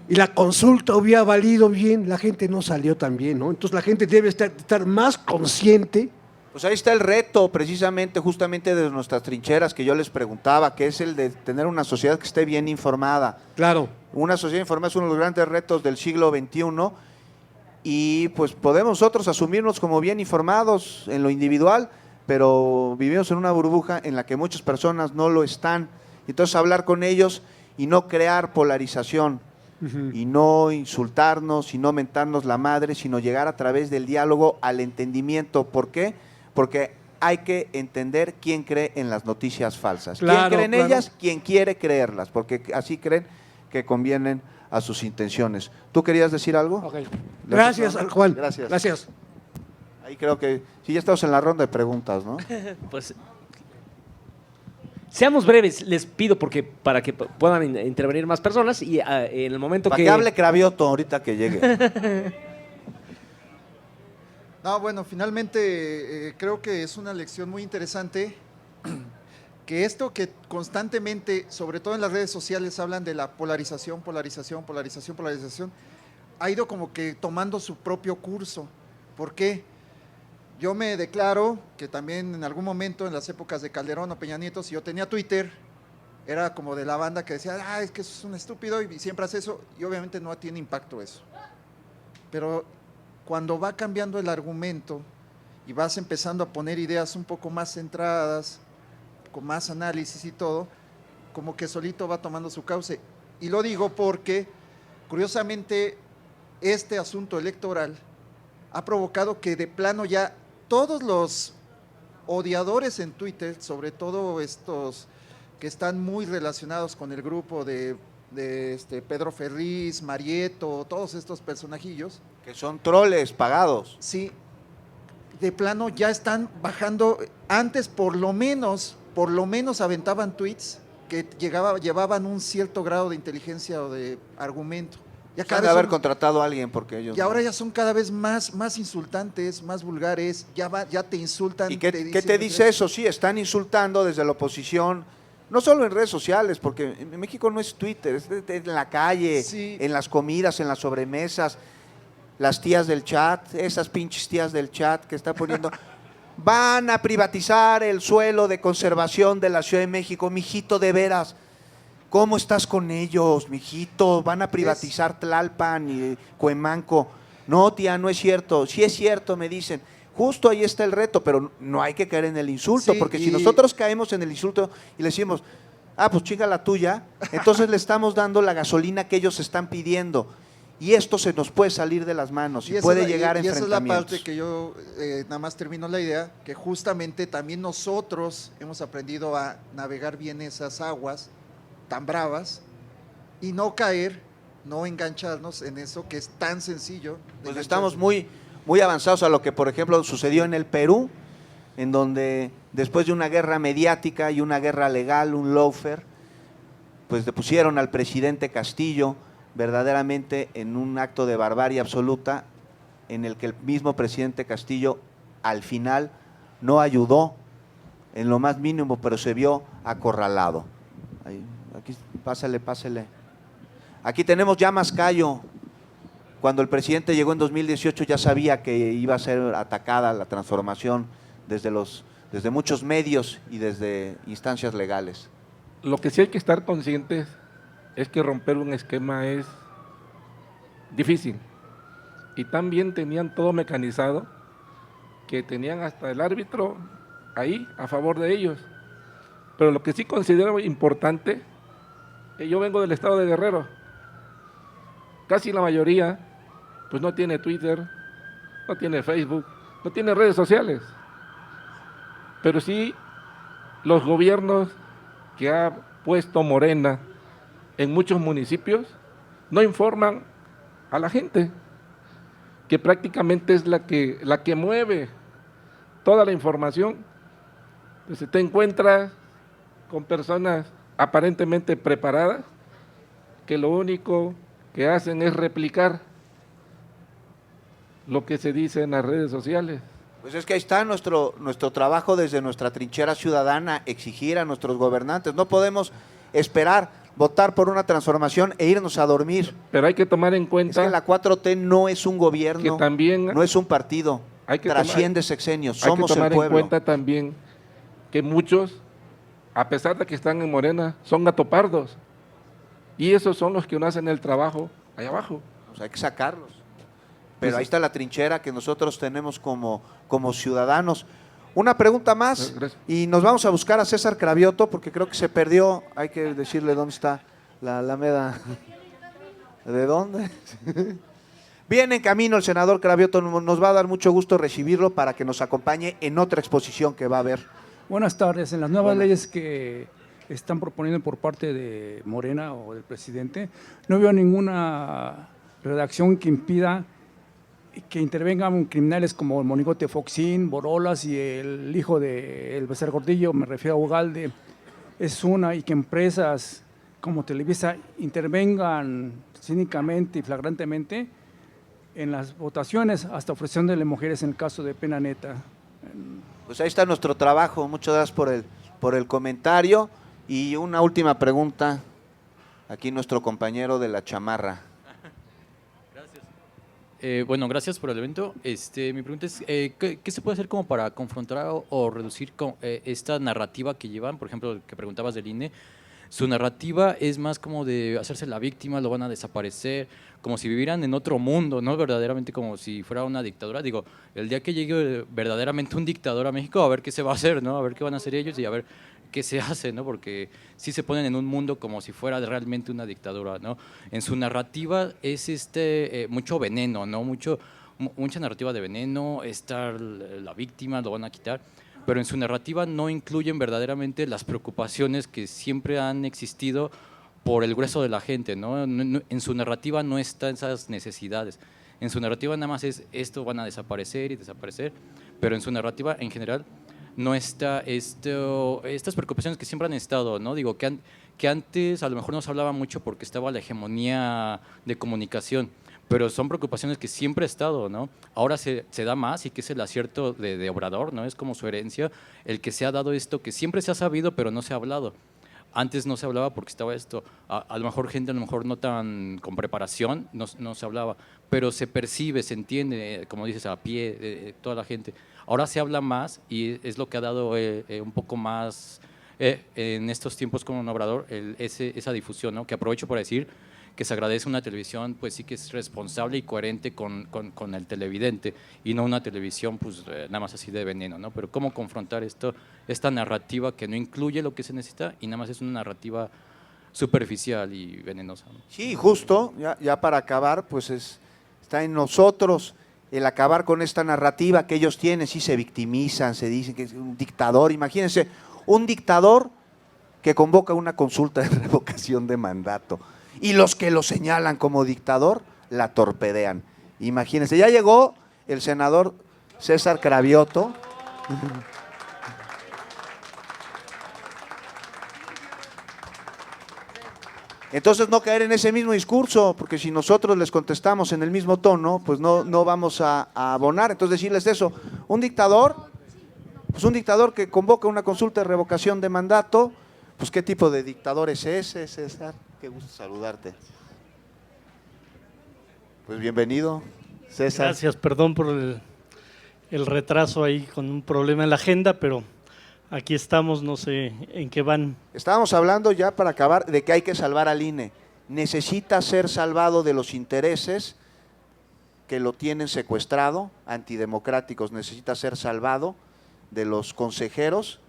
y la consulta hubiera valido bien, la gente no salió también, ¿no? Entonces la gente debe estar más consciente. Pues ahí está el reto, precisamente, justamente de nuestras trincheras que yo les preguntaba, que es el de tener una sociedad que esté bien informada. Claro. Una sociedad informada es uno de los grandes retos del siglo XXI y pues podemos nosotros asumirnos como bien informados en lo individual, pero vivimos en una burbuja en la que muchas personas no lo están. Entonces hablar con ellos y no crear polarización, y no insultarnos, y no mentarnos la madre, sino llegar a través del diálogo al entendimiento. ¿Por qué? Porque hay que entender quién cree en las noticias falsas. Claro, ¿Quién cree en claro. ellas? Quien quiere creerlas, porque así creen que convienen a sus intenciones. ¿Tú querías decir algo? Okay. Gracias, Juan. Gracias. Gracias. Ahí creo que sí, ya estamos en la ronda de preguntas, ¿no? Pues seamos breves, les pido, porque para que puedan intervenir más personas y en el momento Para que hable Cravioto ahorita que llegue. No, bueno, finalmente creo que es una lección muy interesante que esto que constantemente, sobre todo en las redes sociales, hablan de la polarización, polarización, polarización, polarización, ha ido como que tomando su propio curso. ¿Por qué? Yo me declaro que también en algún momento en las épocas de Calderón o Peña Nieto, si yo tenía Twitter, era como de la banda que decía, es que eso es un estúpido y siempre hace eso, y obviamente no tiene impacto eso. Pero cuando va cambiando el argumento y vas empezando a poner ideas un poco más centradas, con más análisis y todo, como que solito va tomando su cauce. Y lo digo porque, curiosamente, este asunto electoral ha provocado que de plano ya todos los odiadores en Twitter, sobre todo estos que están muy relacionados con el grupo de Pedro Ferriz, Marieto, todos estos personajillos. Que son troles pagados. Sí, de plano ya están bajando. Antes por lo menos aventaban tweets que llevaban un cierto grado de inteligencia o de argumento. Ya Han de haber contratado a alguien porque ellos... Y ahora ya son cada vez más insultantes, más vulgares, ya te insultan. ¿Y qué te dice eso? Sí, están insultando desde la oposición, no solo en redes sociales, porque en México no es Twitter, es en la calle, Sí. en las comidas, en las sobremesas, las tías del chat, esas pinches tías del chat que está poniendo... Van a privatizar el suelo de conservación de la Ciudad de México, mijito, de veras. ¿Cómo estás con ellos, mijito? Van a privatizar Tlalpan y Cuemanco. No, tía, no es cierto. Sí es cierto, me dicen. Justo ahí está el reto, pero no hay que caer en el insulto, Sí, porque si nosotros caemos en el insulto y le decimos, pues chinga la tuya, entonces le estamos dando la gasolina que ellos están pidiendo. Y esto se nos puede salir de las manos y puede llegar a y esa es la enfrentamientos. parte que yo nada más termino la idea, que justamente también nosotros hemos aprendido a navegar bien esas aguas tan bravas y no caer, no engancharnos en eso que es tan sencillo. Pues estamos muy avanzados a lo que, por ejemplo, sucedió en el Perú, en donde después de una guerra mediática y una guerra legal, un lawfare, pues depusieron al presidente Castillo verdaderamente en un acto de barbarie absoluta, en el que el mismo presidente Castillo al final no ayudó en lo más mínimo, pero se vio acorralado. Aquí, pásale. Aquí tenemos ya Mascayo. Cuando el presidente llegó en 2018 ya sabía que iba a ser atacada la transformación desde muchos medios y desde instancias legales. Lo que sí hay que estar conscientes es que romper un esquema es difícil. Y también tenían todo mecanizado, que tenían hasta el árbitro ahí a favor de ellos. Pero lo que sí considero importante, yo vengo del estado de Guerrero. Casi la mayoría pues no tiene Twitter, no tiene Facebook, no tiene redes sociales. Pero sí los gobiernos que ha puesto Morena en muchos municipios no informan a la gente, que prácticamente es la que mueve toda la información, pues te encuentras con personas aparentemente preparadas que lo único que hacen es replicar lo que se dice en las redes sociales. Pues es que ahí está nuestro trabajo desde nuestra trinchera ciudadana, exigir a nuestros gobernantes. No podemos esperar votar por una transformación e irnos a dormir. Pero hay que tomar en Es cuenta que la 4T no es un gobierno, que también no es un partido, hay que trasciende sexenios, hay que somos el tomar en pueblo. cuenta también que muchos, a pesar de que están en Morena, son gatopardos. Y esos son los que no hacen el trabajo allá abajo. Pues hay que sacarlos. Pero Pues ahí está la trinchera que nosotros tenemos como ciudadanos. Una pregunta más Gracias. y nos vamos a buscar a César Cravioto porque creo que se perdió. Hay que decirle dónde está la Alameda. ¿De dónde? Viene en camino el senador Cravioto. Nos va a dar mucho gusto recibirlo para que nos acompañe en otra exposición que va a haber. Buenas tardes. En las nuevas Buenas. leyes que están proponiendo por parte de Morena o del presidente, no veo ninguna redacción que impida que intervengan criminales como el monigote Foxín, Borolas y el hijo de El Becer Gordillo, me refiero a Ugalde, es una, y que empresas como Televisa intervengan cínicamente y flagrantemente en las votaciones, hasta ofreciéndole mujeres en el caso de Pena Neta. Pues ahí está nuestro trabajo. Muchas gracias por el comentario. Y una última pregunta. Aquí nuestro compañero de la chamarra. Bueno, gracias por el evento. Mi pregunta es, ¿qué se puede hacer como para confrontar o reducir esta narrativa que llevan? Por ejemplo, que preguntabas del INE. Su narrativa es más como de hacerse la víctima, lo van a desaparecer, como si vivieran en otro mundo, no verdaderamente como si fuera una dictadura. Digo, el día que llegue verdaderamente un dictador a México, a ver qué se va a hacer, ¿no? A ver qué van a hacer ellos y a ver qué se hace, ¿no? Porque sí se ponen en un mundo como si fuera realmente una dictadura, ¿no? En su narrativa es mucho veneno, ¿no? Mucha narrativa de veneno, estar la víctima, lo van a quitar, pero en su narrativa no incluyen verdaderamente las preocupaciones que siempre han existido por el grueso de la gente, ¿no? En su narrativa no están esas necesidades. En su narrativa nada más es esto van a desaparecer y desaparecer, pero en su narrativa en general no está estas preocupaciones que siempre han estado, ¿no? Digo, que antes a lo mejor no se hablaba mucho porque estaba la hegemonía de comunicación, pero son preocupaciones que siempre ha estado, ¿no? Ahora se da más y que es el acierto de Obrador, ¿no? Es como su herencia, el que se ha dado esto que siempre se ha sabido, pero no se ha hablado. Antes no se hablaba porque estaba esto, a lo mejor gente a lo mejor no tan con preparación, no se hablaba, pero se percibe, se entiende, como dices, a pie, toda la gente. Ahora se habla más y es lo que ha dado un poco más en estos tiempos con un Obrador, esa difusión, ¿no? Que aprovecho para decir que se agradece una televisión, pues sí que es responsable y coherente con el televidente y no una televisión pues nada más así de veneno, ¿no? Pero cómo confrontar esta narrativa que no incluye lo que se necesita y nada más es una narrativa superficial y venenosa, ¿no? Sí, justo, ya para acabar, pues está en nosotros el acabar con esta narrativa que ellos tienen. Sí se victimizan, se dicen que es un dictador. Imagínense, un dictador que convoca una consulta de revocación de mandato y los que lo señalan como dictador la torpedean. Imagínense, ya llegó el senador César Cravioto. Entonces no caer en ese mismo discurso, porque si nosotros les contestamos en el mismo tono, pues no vamos a abonar. Entonces decirles eso, un dictador, pues un dictador que convoca una consulta de revocación de mandato, pues ¿qué tipo de dictador es ese, César? Qué gusto saludarte. Pues bienvenido, César. Gracias, perdón por el retraso ahí con un problema en la agenda, pero aquí estamos, no sé en qué van. Estábamos hablando ya para acabar de que hay que salvar al INE. Necesita ser salvado de los intereses que lo tienen secuestrado, antidemocráticos. Necesita ser salvado de los consejeros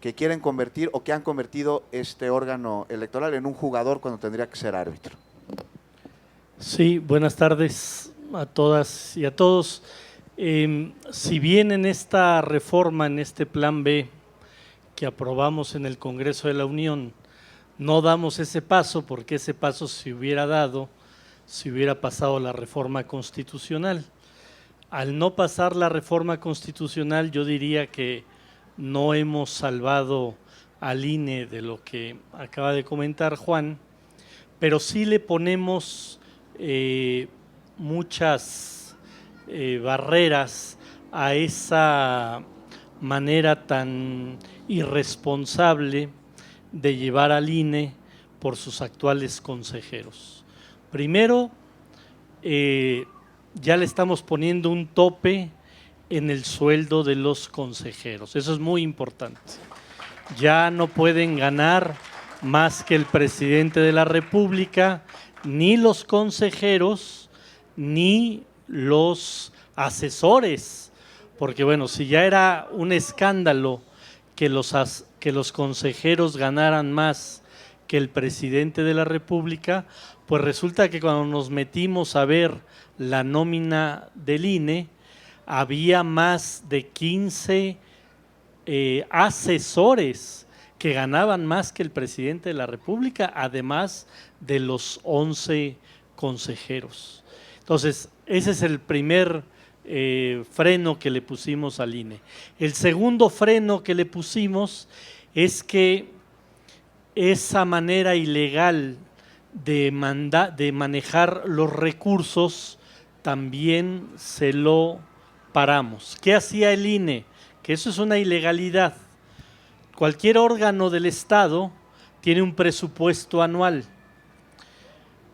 que quieren convertir o que han convertido este órgano electoral en un jugador cuando tendría que ser árbitro. Sí, buenas tardes a todas y a todos. Si bien en esta reforma, en este plan B que aprobamos en el Congreso de la Unión, no damos ese paso, porque ese paso se hubiera dado si hubiera pasado la reforma constitucional. al no pasar la reforma constitucional, yo diría que no hemos salvado al INE de lo que acaba de comentar Juan, pero sí le ponemos muchas barreras a esa manera tan irresponsable de llevar al INE por sus actuales consejeros. Primero, ya le estamos poniendo un tope en el sueldo de los consejeros. Eso es muy importante. Ya no pueden ganar más que el presidente de la República, ni los consejeros, ni los asesores. Porque bueno, si ya era un escándalo que los consejeros ganaran más que el presidente de la República, pues resulta que cuando nos metimos a ver la nómina del INE, había más de 15 asesores que ganaban más que el presidente de la República, además de los 11 consejeros. Entonces, ese es el primer freno que le pusimos al INE. El segundo freno que le pusimos es que esa manera ilegal de manejar los recursos también se lo paramos. ¿Qué hacía el INE? Que eso es una ilegalidad. Cualquier órgano del Estado tiene un presupuesto anual.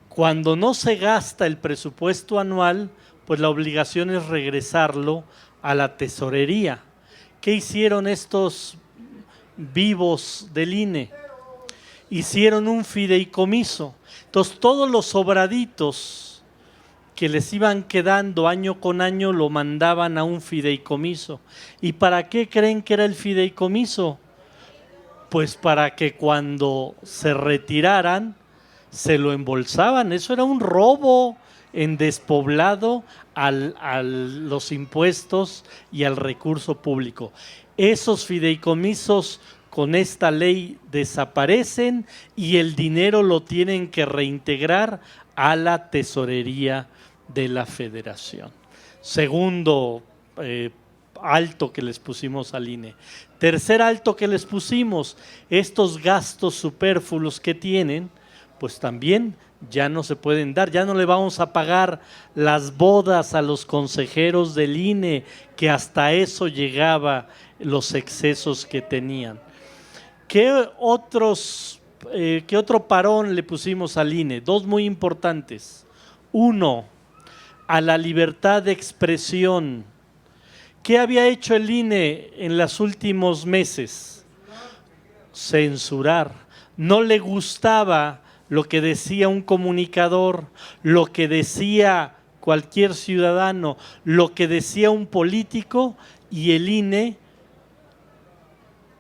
Cuando no se gasta el presupuesto anual, pues la obligación es regresarlo a la tesorería. ¿Qué hicieron estos vivos del INE? Hicieron un fideicomiso. Entonces todos los sobraditos que les iban quedando año con año lo mandaban a un fideicomiso. ¿Y para qué creen que era el fideicomiso? Pues para que cuando se retiraran se lo embolsaban. Eso era un robo en despoblado a los impuestos y al recurso público. Esos fideicomisos con esta ley desaparecen y el dinero lo tienen que reintegrar a la tesorería de la Federación. Segundo alto que les pusimos al INE. Tercer alto que les pusimos, estos gastos superfluos que tienen, pues también ya no se pueden dar, ya no le vamos a pagar las bodas a los consejeros del INE, que hasta eso llegaba los excesos que tenían. ¿Qué otro parón le pusimos al INE? Dos muy importantes. Uno, a la libertad de expresión. ¿Qué había hecho el INE en los últimos meses? Censurar. No le gustaba lo que decía un comunicador, lo que decía cualquier ciudadano, lo que decía un político, y el INE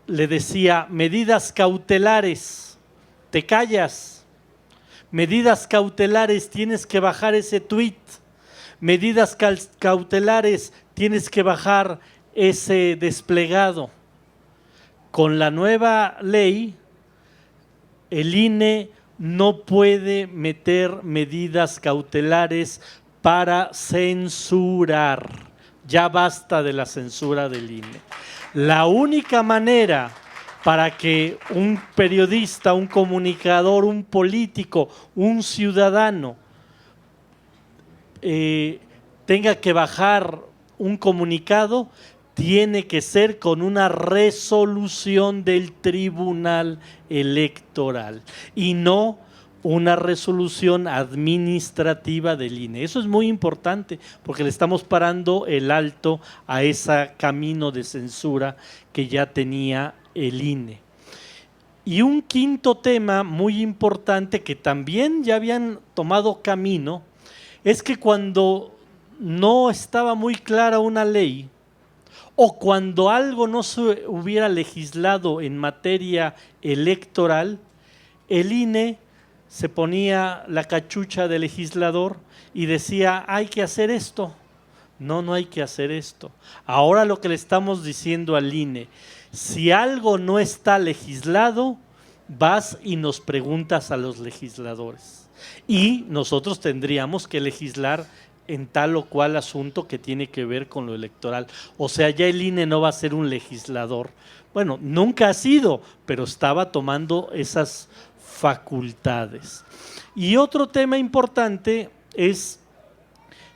le decía: medidas cautelares, te callas. Medidas cautelares, tienes que bajar ese tuit. Medidas cautelares, tienes que bajar ese desplegado. Con la nueva ley, el INE no puede meter medidas cautelares para censurar. Ya basta de la censura del INE. La única manera para que un periodista, un comunicador, un político, un ciudadano tenga que bajar un comunicado, tiene que ser con una resolución del Tribunal Electoral y no una resolución administrativa del INE. Eso es muy importante porque le estamos parando el alto a ese camino de censura que ya tenía el INE. Y un quinto tema muy importante que también ya habían tomado camino es que cuando no estaba muy clara una ley o cuando algo no se hubiera legislado en materia electoral, el INE se ponía la cachucha de legislador y decía: hay que hacer esto. No, no hay que hacer esto. Ahora lo que le estamos diciendo al INE: si algo no está legislado, vas y nos preguntas a los legisladores. Y nosotros tendríamos que legislar en tal o cual asunto que tiene que ver con lo electoral. O sea, ya el INE no va a ser un legislador. Bueno, nunca ha sido, pero estaba tomando esas facultades. Y otro tema importante es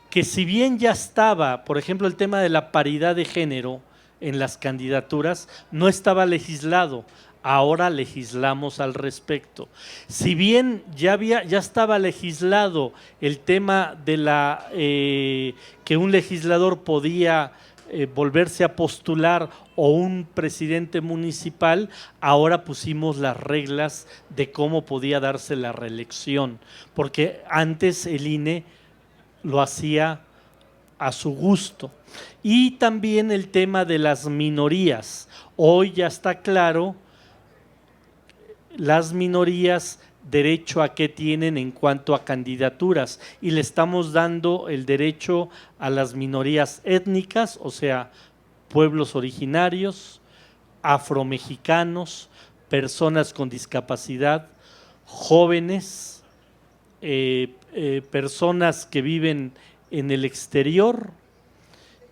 que si bien ya estaba, por ejemplo, el tema de la paridad de género en las candidaturas, no estaba legislado. Ahora legislamos al respecto. Si bien ya estaba legislado el tema de que un legislador podía volverse a postular o un presidente municipal, ahora pusimos las reglas de cómo podía darse la reelección, porque antes el INE lo hacía a su gusto. Y también el tema de las minorías. Hoy ya está claro las minorías derecho a qué tienen en cuanto a candidaturas, y le estamos dando el derecho a las minorías étnicas, o sea, pueblos originarios, afromexicanos, personas con discapacidad, jóvenes, personas que viven en el exterior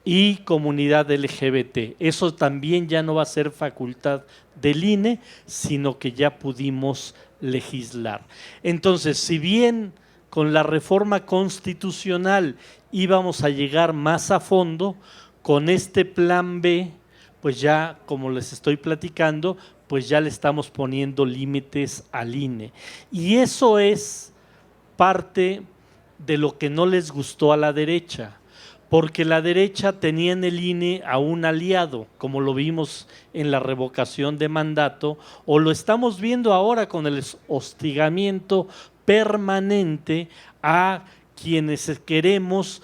y comunidad LGBT. Eso también ya no va a ser facultad del INE, sino que ya pudimos legislar. Entonces, si bien con la reforma constitucional íbamos a llegar más a fondo, con este plan B, pues ya, como les estoy platicando, pues ya le estamos poniendo límites al INE. Y eso es parte de lo que no les gustó a la derecha, porque la derecha tenía en el INE a un aliado, como lo vimos en la revocación de mandato, o lo estamos viendo ahora con el hostigamiento permanente a quienes queremos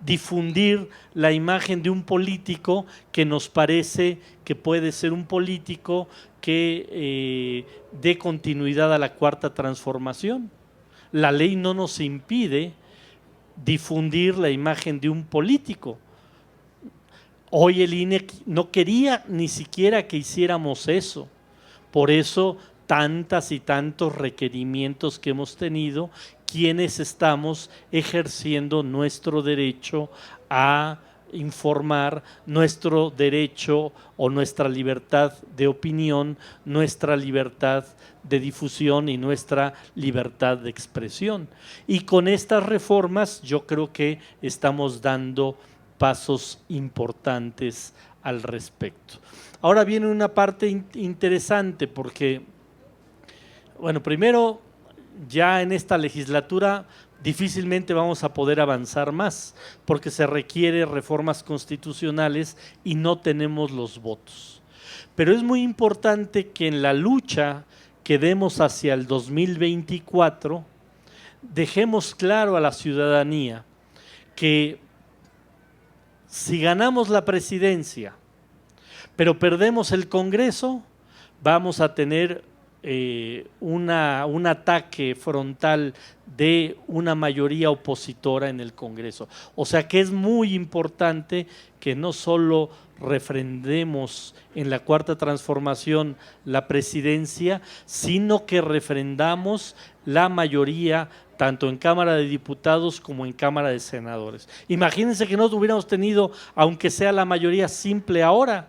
difundir la imagen de un político que nos parece que puede ser un político que dé continuidad a la Cuarta Transformación. La ley no nos impide difundir la imagen de un político. Hoy el INE no quería ni siquiera que hiciéramos eso. Por eso tantas y tantos requerimientos que hemos tenido quienes estamos ejerciendo nuestro derecho a informar, nuestro derecho o nuestra libertad de opinión, nuestra libertad de difusión y nuestra libertad de expresión. Y con estas reformas yo creo que estamos dando pasos importantes al respecto. Ahora viene una parte interesante porque, bueno, primero, ya en esta legislatura difícilmente vamos a poder avanzar más porque se requiere reformas constitucionales y no tenemos los votos. Pero es muy importante que en la lucha que demos hacia el 2024 dejemos claro a la ciudadanía que si ganamos la presidencia pero perdemos el Congreso, vamos a tener un ataque frontal de una mayoría opositora en el Congreso. O sea que es muy importante que no solo refrendemos en la Cuarta Transformación la presidencia, sino que refrendamos la mayoría tanto en Cámara de Diputados como en Cámara de Senadores. Imagínense que no hubiéramos tenido, aunque sea la mayoría simple ahora,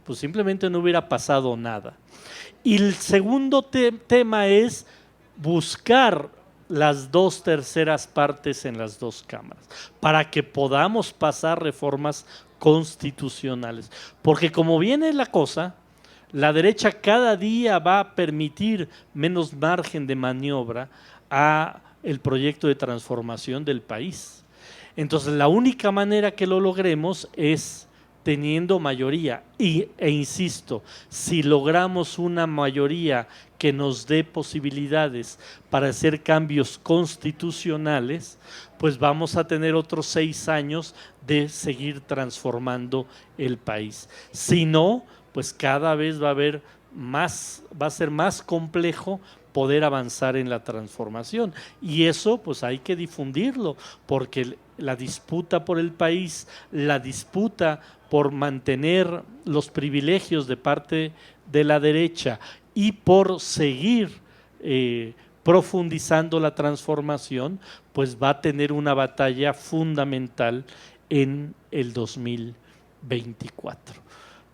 pues simplemente no hubiera pasado nada. Y el segundo tema es buscar las 2/3 partes en las dos cámaras para que podamos pasar reformas constitucionales. Porque como viene la cosa, la derecha cada día va a permitir menos margen de maniobra a el proyecto de transformación del país. Entonces, la única manera que lo logremos es teniendo mayoría e insisto, si logramos una mayoría que nos dé posibilidades para hacer cambios constitucionales, pues vamos a tener otros 6 años de seguir transformando el país. Si no, pues cada vez va a ser más complejo poder avanzar en la transformación, y eso pues hay que difundirlo, porque la disputa por el país, la disputa por mantener los privilegios de parte de la derecha y por seguir profundizando la transformación, pues va a tener una batalla fundamental en el 2024.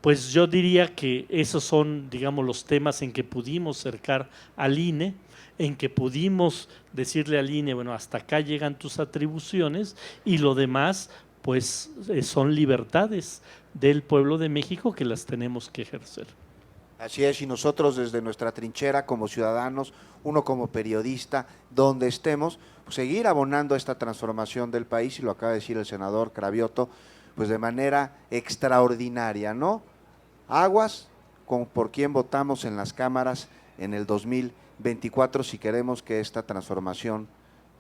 Pues yo diría que esos son, digamos, los temas en que pudimos cercar al INE, en que pudimos decirle al INE, bueno, hasta acá llegan tus atribuciones y lo demás, pues son libertades del pueblo de México que las tenemos que ejercer. Así es, y nosotros desde nuestra trinchera como ciudadanos, uno como periodista, donde estemos, pues seguir abonando esta transformación del país, y lo acaba de decir el senador Cravioto, pues de manera extraordinaria, ¿no? Aguas por quién votamos en las cámaras en el 2024 si queremos que esta transformación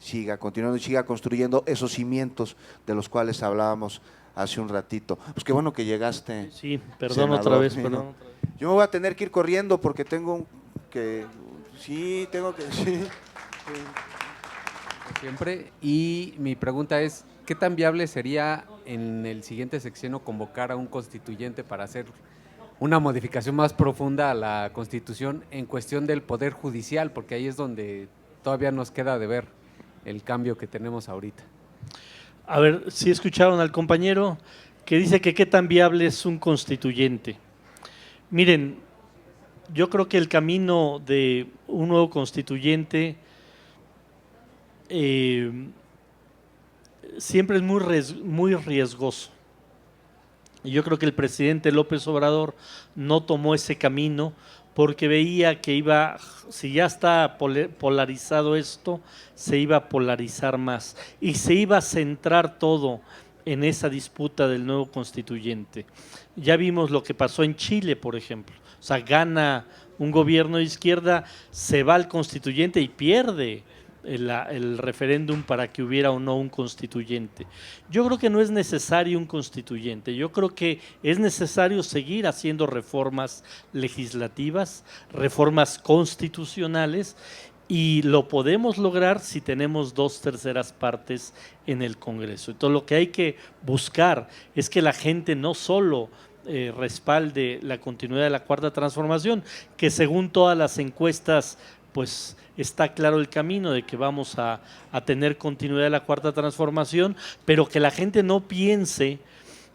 siga continuando y siga construyendo esos cimientos de los cuales hablábamos hace un ratito. Pues qué bueno que llegaste. Sí, perdón senador. otra vez, Sí, perdón. ¿no? Yo me voy a tener que ir corriendo porque tengo que… Sí, tengo que… Sí. Siempre. Y mi pregunta es, ¿qué tan viable sería en el siguiente sexenio convocar a un constituyente para hacer una modificación más profunda a la Constitución en cuestión del Poder Judicial? Porque ahí es donde todavía nos queda de ver el cambio que tenemos ahorita. A ver, si escucharon al compañero que dice que qué tan viable es un constituyente. Miren, yo creo que el camino de un nuevo constituyente siempre es muy riesgoso. Y yo creo que el presidente López Obrador no tomó ese camino porque veía que iba, si ya está polarizado esto, se iba a polarizar más y se iba a centrar todo en esa disputa del nuevo constituyente. Ya vimos lo que pasó en Chile, por ejemplo. O sea, gana un gobierno de izquierda, se va al constituyente y pierde el referéndum para que hubiera o no un constituyente. Yo creo que no es necesario un constituyente, yo creo que es necesario seguir haciendo reformas legislativas, reformas constitucionales, y lo podemos lograr si tenemos 2/3 partes en el Congreso. Entonces lo que hay que buscar es que la gente no solo respalde la continuidad de la Cuarta Transformación, que según todas las encuestas pues está claro el camino de que vamos a tener continuidad de la Cuarta Transformación, pero que la gente no piense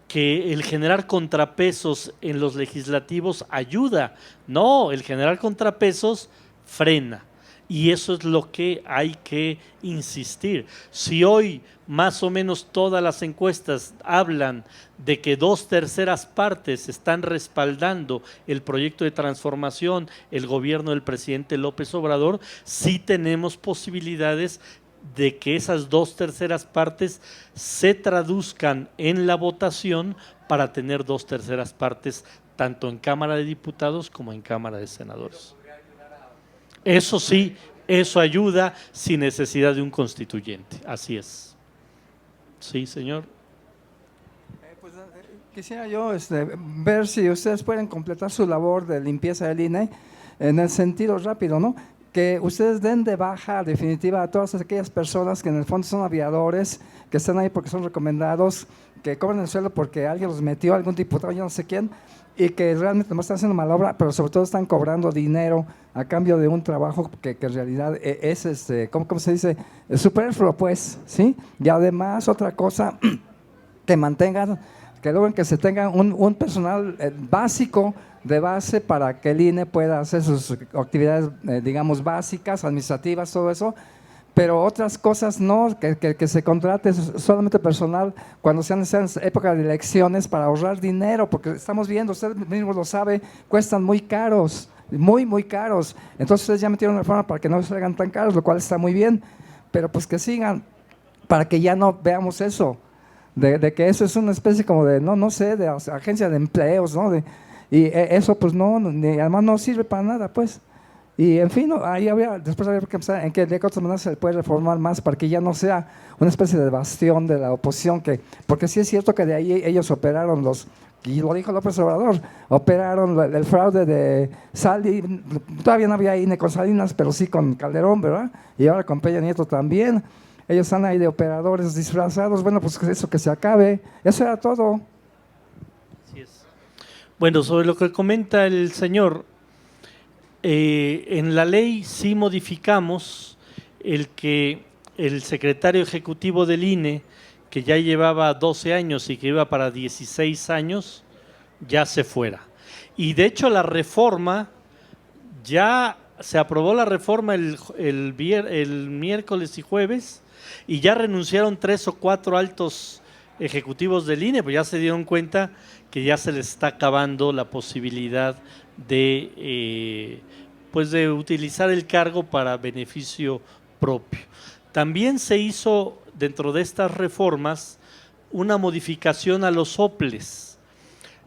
que el generar contrapesos en los legislativos ayuda. No, el generar contrapesos frena. Y eso es lo que hay que insistir. Si hoy más o menos todas las encuestas hablan de que 2/3 partes están respaldando el proyecto de transformación, el gobierno del presidente López Obrador, sí tenemos posibilidades de que esas 2/3 partes se traduzcan en la votación para tener 2/3 partes tanto en Cámara de Diputados como en Cámara de Senadores. Eso sí, eso ayuda sin necesidad de un constituyente, así es. Sí, señor. Quisiera yo ver si ustedes pueden completar su labor de limpieza del INE en el sentido rápido, ¿no? Que ustedes den de baja definitiva a todas aquellas personas que en el fondo son aviadores, que están ahí porque son recomendados, que cobran el sueldo porque alguien los metió, algún diputado, yo no sé quién, y que realmente no están haciendo mala obra, pero sobre todo están cobrando dinero a cambio de un trabajo que en realidad es, ¿cómo se dice? Superfluo, pues, ¿sí? Y además otra cosa, que mantengan, que logren que se tenga un personal básico de base para que el INE pueda hacer sus actividades, digamos, básicas, administrativas, todo eso, pero otras cosas no, que se contrate solamente personal cuando sean época de elecciones para ahorrar dinero, porque estamos viendo, usted mismo lo sabe, cuestan muy caros, muy caros. Entonces ustedes ya metieron una reforma para que no se hagan tan caros, lo cual está muy bien, pero pues que sigan, para que ya no veamos eso, de que eso es una especie como de, no sé, de agencia de empleos, ¿no? Y eso pues no, además no sirve para nada, pues. Y en fin, ahí después habría que pensar en qué de otras maneras se puede reformar más para que ya no sea una especie de bastión de la oposición, porque sí es cierto que de ahí ellos operaron y lo dijo López Obrador, operaron el fraude de todavía no había INE con Salinas, pero sí con Calderón, ¿verdad? Y ahora con Peña Nieto también. Ellos están ahí de operadores disfrazados, bueno, pues eso que se acabe, eso era todo. Así es. Bueno, sobre lo que comenta el señor, En la ley sí modificamos el que el secretario ejecutivo del INE, que ya llevaba 12 años y que iba para 16 años, ya se fuera. Y de hecho la reforma, ya se aprobó la reforma el miércoles y jueves, y ya renunciaron 3 o 4 altos ejecutivos del INE, pues ya se dieron cuenta que ya se les está acabando la posibilidad de, pues de utilizar el cargo para beneficio propio. También se hizo dentro de estas reformas una modificación a los OPLES.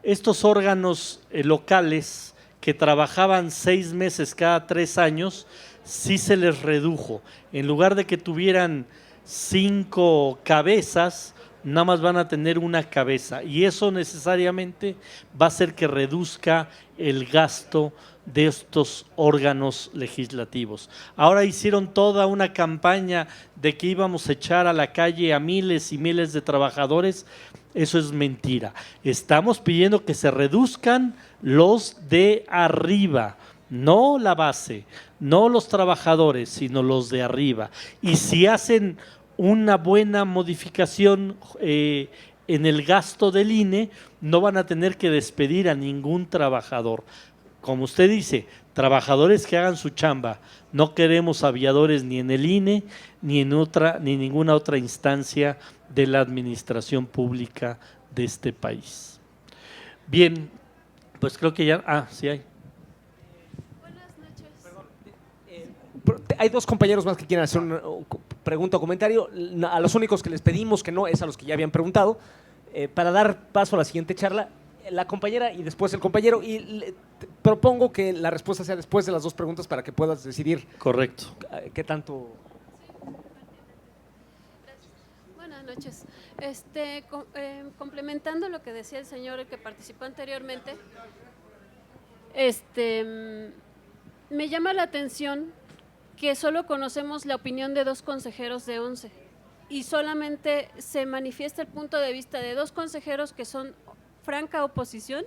Estos órganos locales que trabajaban 6 meses cada 3 años, sí se les redujo. En lugar de que tuvieran 5 cabezas, nada más van a tener una cabeza, y eso necesariamente va a hacer que reduzca el gasto de estos órganos legislativos. Ahora hicieron toda una campaña de que íbamos a echar a la calle a miles y miles de trabajadores. Eso es mentira. Estamos pidiendo que se reduzcan los de arriba, no la base, no los trabajadores, sino los de arriba. Y si hacen una buena modificación en el gasto del INE, no van a tener que despedir a ningún trabajador. Como usted dice, trabajadores que hagan su chamba. No queremos aviadores ni en el INE, ni ninguna otra instancia de la administración pública de este país. Bien, pues creo que ya… sí hay. Hay 2 compañeros más que quieren hacer una pregunta o comentario. A los únicos que les pedimos que no es a los que ya habían preguntado. Para dar paso a la siguiente charla, la compañera y después el compañero. Y propongo que la respuesta sea después de las 2 preguntas para que puedas decidir. Correcto. ¿Qué tanto? Buenas noches. Complementando lo que decía el señor que participó anteriormente, me llama la atención que solo conocemos la opinión de 2 consejeros de 11 y solamente se manifiesta el punto de vista de 2 consejeros que son franca oposición.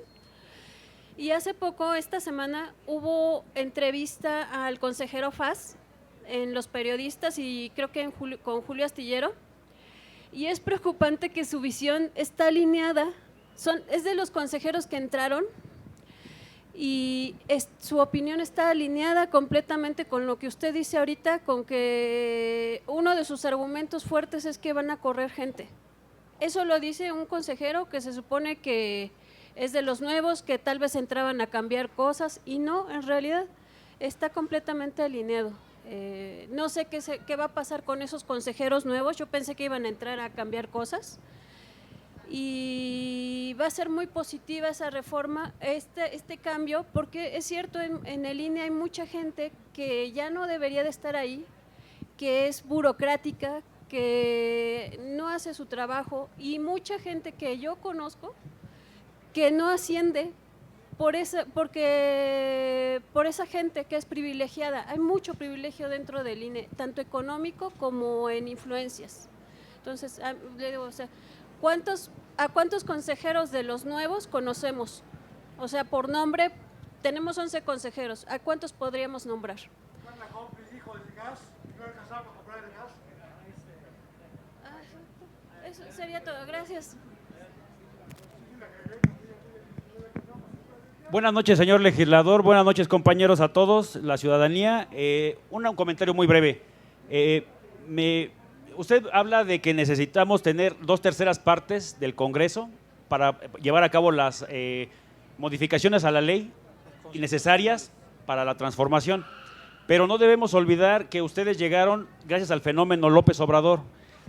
Y hace poco, esta semana, hubo entrevista al consejero Faz en Los Periodistas y creo que con Julio Astillero, y es preocupante que su visión está alineada, es de los consejeros que entraron y su opinión está alineada completamente con lo que usted dice ahorita, con que uno de sus argumentos fuertes es que van a correr gente. Eso lo dice un consejero que se supone que es de los nuevos, que tal vez entraban a cambiar cosas, y no, en realidad está completamente alineado. No sé qué va a pasar con esos consejeros nuevos. Yo pensé que iban a entrar a cambiar cosas y va a ser muy positiva esa reforma, este cambio, porque es cierto, en el INE hay mucha gente que ya no debería de estar ahí, que es burocrática, que no hace su trabajo, y mucha gente que yo conozco que no asciende por esa gente que es privilegiada. Hay mucho privilegio dentro del INE, tanto económico como en influencias. Entonces, le digo, o sea, ¿a cuántos consejeros de los nuevos conocemos? O sea, por nombre, tenemos 11 consejeros. ¿A cuántos podríamos nombrar? Eso sería todo. Gracias. Buenas noches, señor legislador. Buenas noches, compañeros, a todos, la ciudadanía. Un comentario muy breve. Usted habla de que necesitamos tener 2/3 partes del Congreso para llevar a cabo las modificaciones a la ley necesarias para la transformación. Pero no debemos olvidar que ustedes llegaron gracias al fenómeno López Obrador.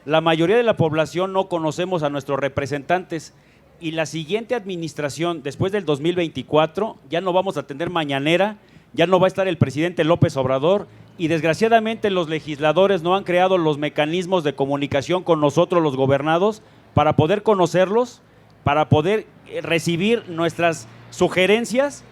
La mayoría de la población no conocemos a nuestros representantes. Y la siguiente administración, después del 2024, ya no vamos a tener mañanera, ya no va a estar el presidente López Obrador, y desgraciadamente los legisladores no han creado los mecanismos de comunicación con nosotros, los gobernados, para poder conocerlos, para poder recibir nuestras sugerencias,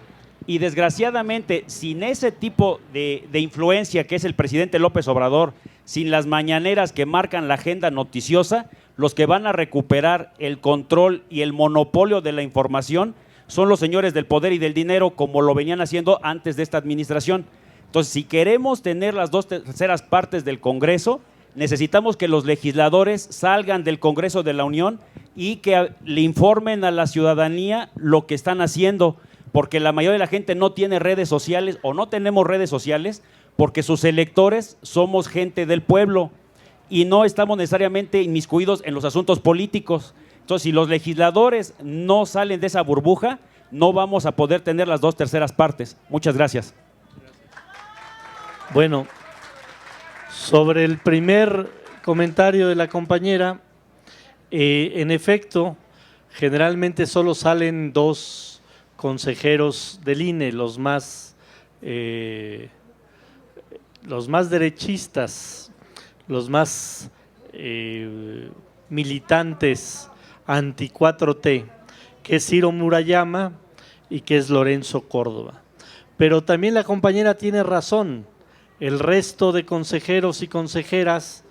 y desgraciadamente sin ese tipo de influencia que es el presidente López Obrador, sin las mañaneras que marcan la agenda noticiosa, los que van a recuperar el control y el monopolio de la información son los señores del poder y del dinero, como lo venían haciendo antes de esta administración. Entonces, si queremos tener las 2/3 partes del Congreso, necesitamos que los legisladores salgan del Congreso de la Unión y que le informen a la ciudadanía lo que están haciendo, porque la mayoría de la gente no tiene redes sociales o no tenemos redes sociales, porque sus electores somos gente del pueblo y no estamos necesariamente inmiscuidos en los asuntos políticos. Entonces, si los legisladores no salen de esa burbuja, no vamos a poder tener las 2/3 partes. Muchas gracias. Bueno, sobre el primer comentario de la compañera, en efecto, generalmente solo salen 2 consejeros del INE, los más derechistas, los más militantes anti-4T, que es Ciro Murayama y que es Lorenzo Córdoba. Pero también la compañera tiene razón. El resto de consejeros y consejeras,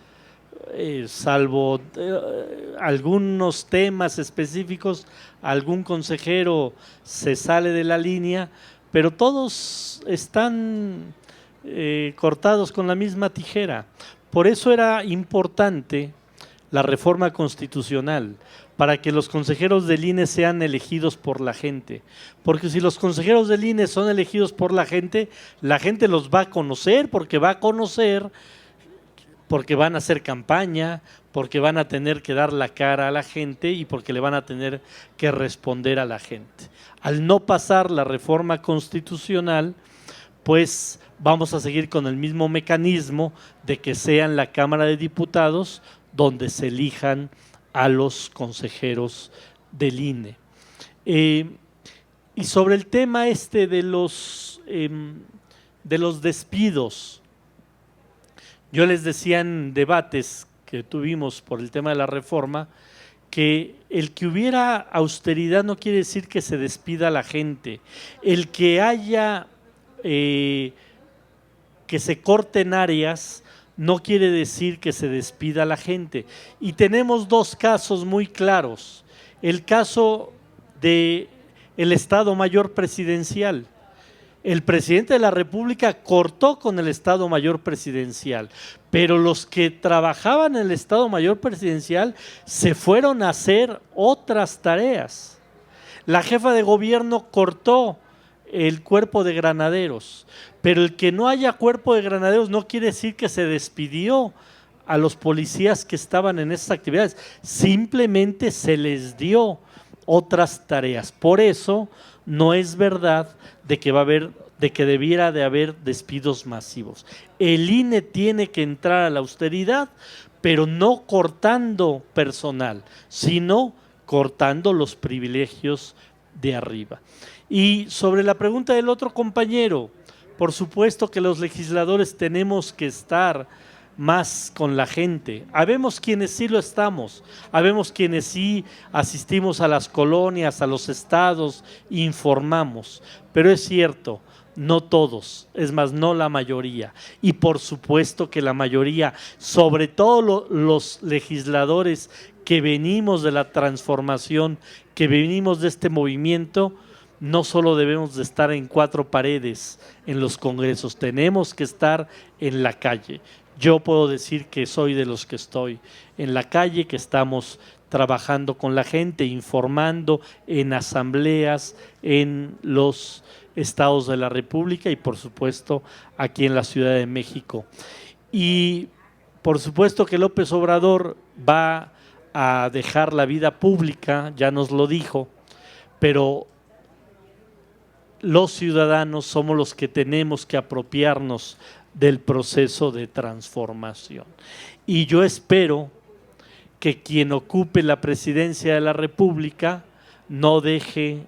salvo algunos temas específicos, algún consejero se sale de la línea, pero todos están cortados con la misma tijera. Por eso era importante la reforma constitucional, para que los consejeros del INE sean elegidos por la gente. Porque si los consejeros del INE son elegidos por la gente los va a conocer, porque van a hacer campaña, porque van a tener que dar la cara a la gente y porque le van a tener que responder a la gente. Al no pasar la reforma constitucional, pues vamos a seguir con el mismo mecanismo de que sea en la Cámara de Diputados donde se elijan a los consejeros del INE. Y sobre el tema de los despidos, yo les decía en debates que tuvimos por el tema de la reforma, que el que hubiera austeridad no quiere decir que se despida a la gente. El que haya, que se corten áreas, no quiere decir que se despida a la gente. Y tenemos 2 casos muy claros. El caso del Estado Mayor Presidencial. El presidente de la República cortó con el Estado Mayor Presidencial, pero los que trabajaban en el Estado Mayor Presidencial se fueron a hacer otras tareas. La jefa de gobierno cortó el cuerpo de granaderos, pero el que no haya cuerpo de granaderos no quiere decir que se despidió a los policías que estaban en esas actividades, simplemente se les dio otras tareas. Por eso no es verdad de que debiera de haber despidos masivos. El INE tiene que entrar a la austeridad, pero no cortando personal, sino cortando los privilegios de arriba. Y sobre la pregunta del otro compañero, por supuesto que los legisladores tenemos que estar más con la gente. Habemos quienes sí lo estamos, habemos quienes sí asistimos a las colonias, a los estados, informamos, pero es cierto, no todos, es más, no la mayoría. Y por supuesto que la mayoría, sobre todo los legisladores que venimos de la transformación, que venimos de este movimiento, no solo debemos de estar en 4 paredes en los congresos, tenemos que estar en la calle. Yo puedo decir que soy de los que estoy en la calle, que estamos trabajando con la gente, informando en asambleas, en los estados de la República y por supuesto aquí en la Ciudad de México. Y por supuesto que López Obrador va a dejar la vida pública, ya nos lo dijo, pero los ciudadanos somos los que tenemos que apropiarnos del proceso de transformación. Y yo espero que quien ocupe la presidencia de la República no deje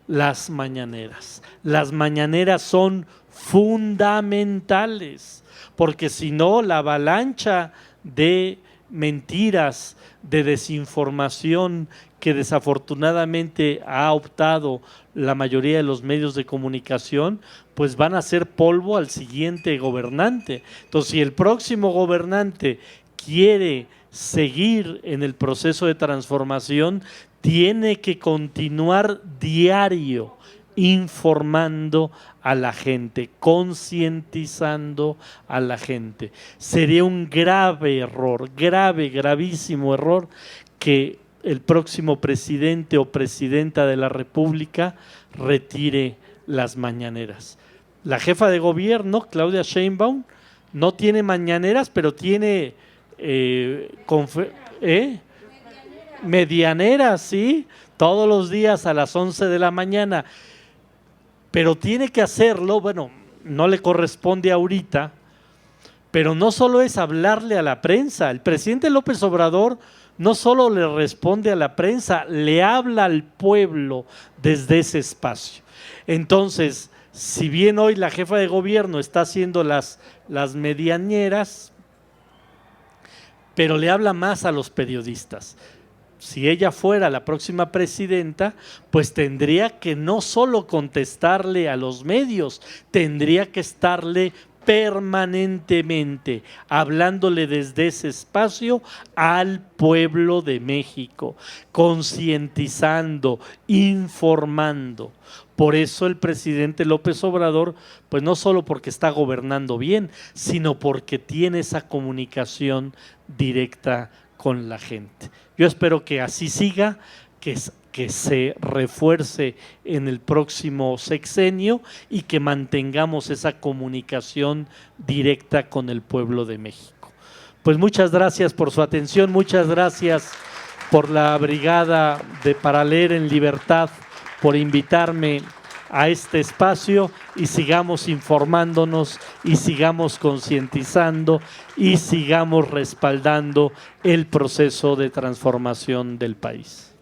las mañaneras. Las mañaneras son fundamentales, porque si no, la avalancha de mentiras, de desinformación que desafortunadamente ha optado la mayoría de los medios de comunicación, pues van a hacer polvo al siguiente gobernante. Entonces, si el próximo gobernante quiere seguir en el proceso de transformación, tiene que continuar diario informando a la gente, concientizando a la gente. Sería un grave error, gravísimo error que el próximo presidente o presidenta de la República retire las mañaneras. La jefa de gobierno, Claudia Sheinbaum, no tiene mañaneras, pero tiene medianeras, ¿sí? Todos los días a las 11 de la mañana. Pero tiene que hacerlo, bueno, no le corresponde ahorita, pero no solo es hablarle a la prensa. El presidente López Obrador no solo le responde a la prensa, le habla al pueblo desde ese espacio. Entonces, si bien hoy la jefa de gobierno está haciendo las medianeras, pero le habla más a los periodistas. Si ella fuera la próxima presidenta, pues tendría que no solo contestarle a los medios, tendría que estarle permanentemente hablándole desde ese espacio al pueblo de México, concientizando, informando. Por eso el presidente López Obrador, pues no solo porque está gobernando bien, sino porque tiene esa comunicación directa con la gente. Yo espero que así siga, que se refuerce en el próximo sexenio y que mantengamos esa comunicación directa con el pueblo de México. Pues muchas gracias por su atención, muchas gracias por la Brigada Para Leer en Libertad, por invitarme a este espacio y sigamos informándonos y sigamos concientizando y sigamos respaldando el proceso de transformación del país.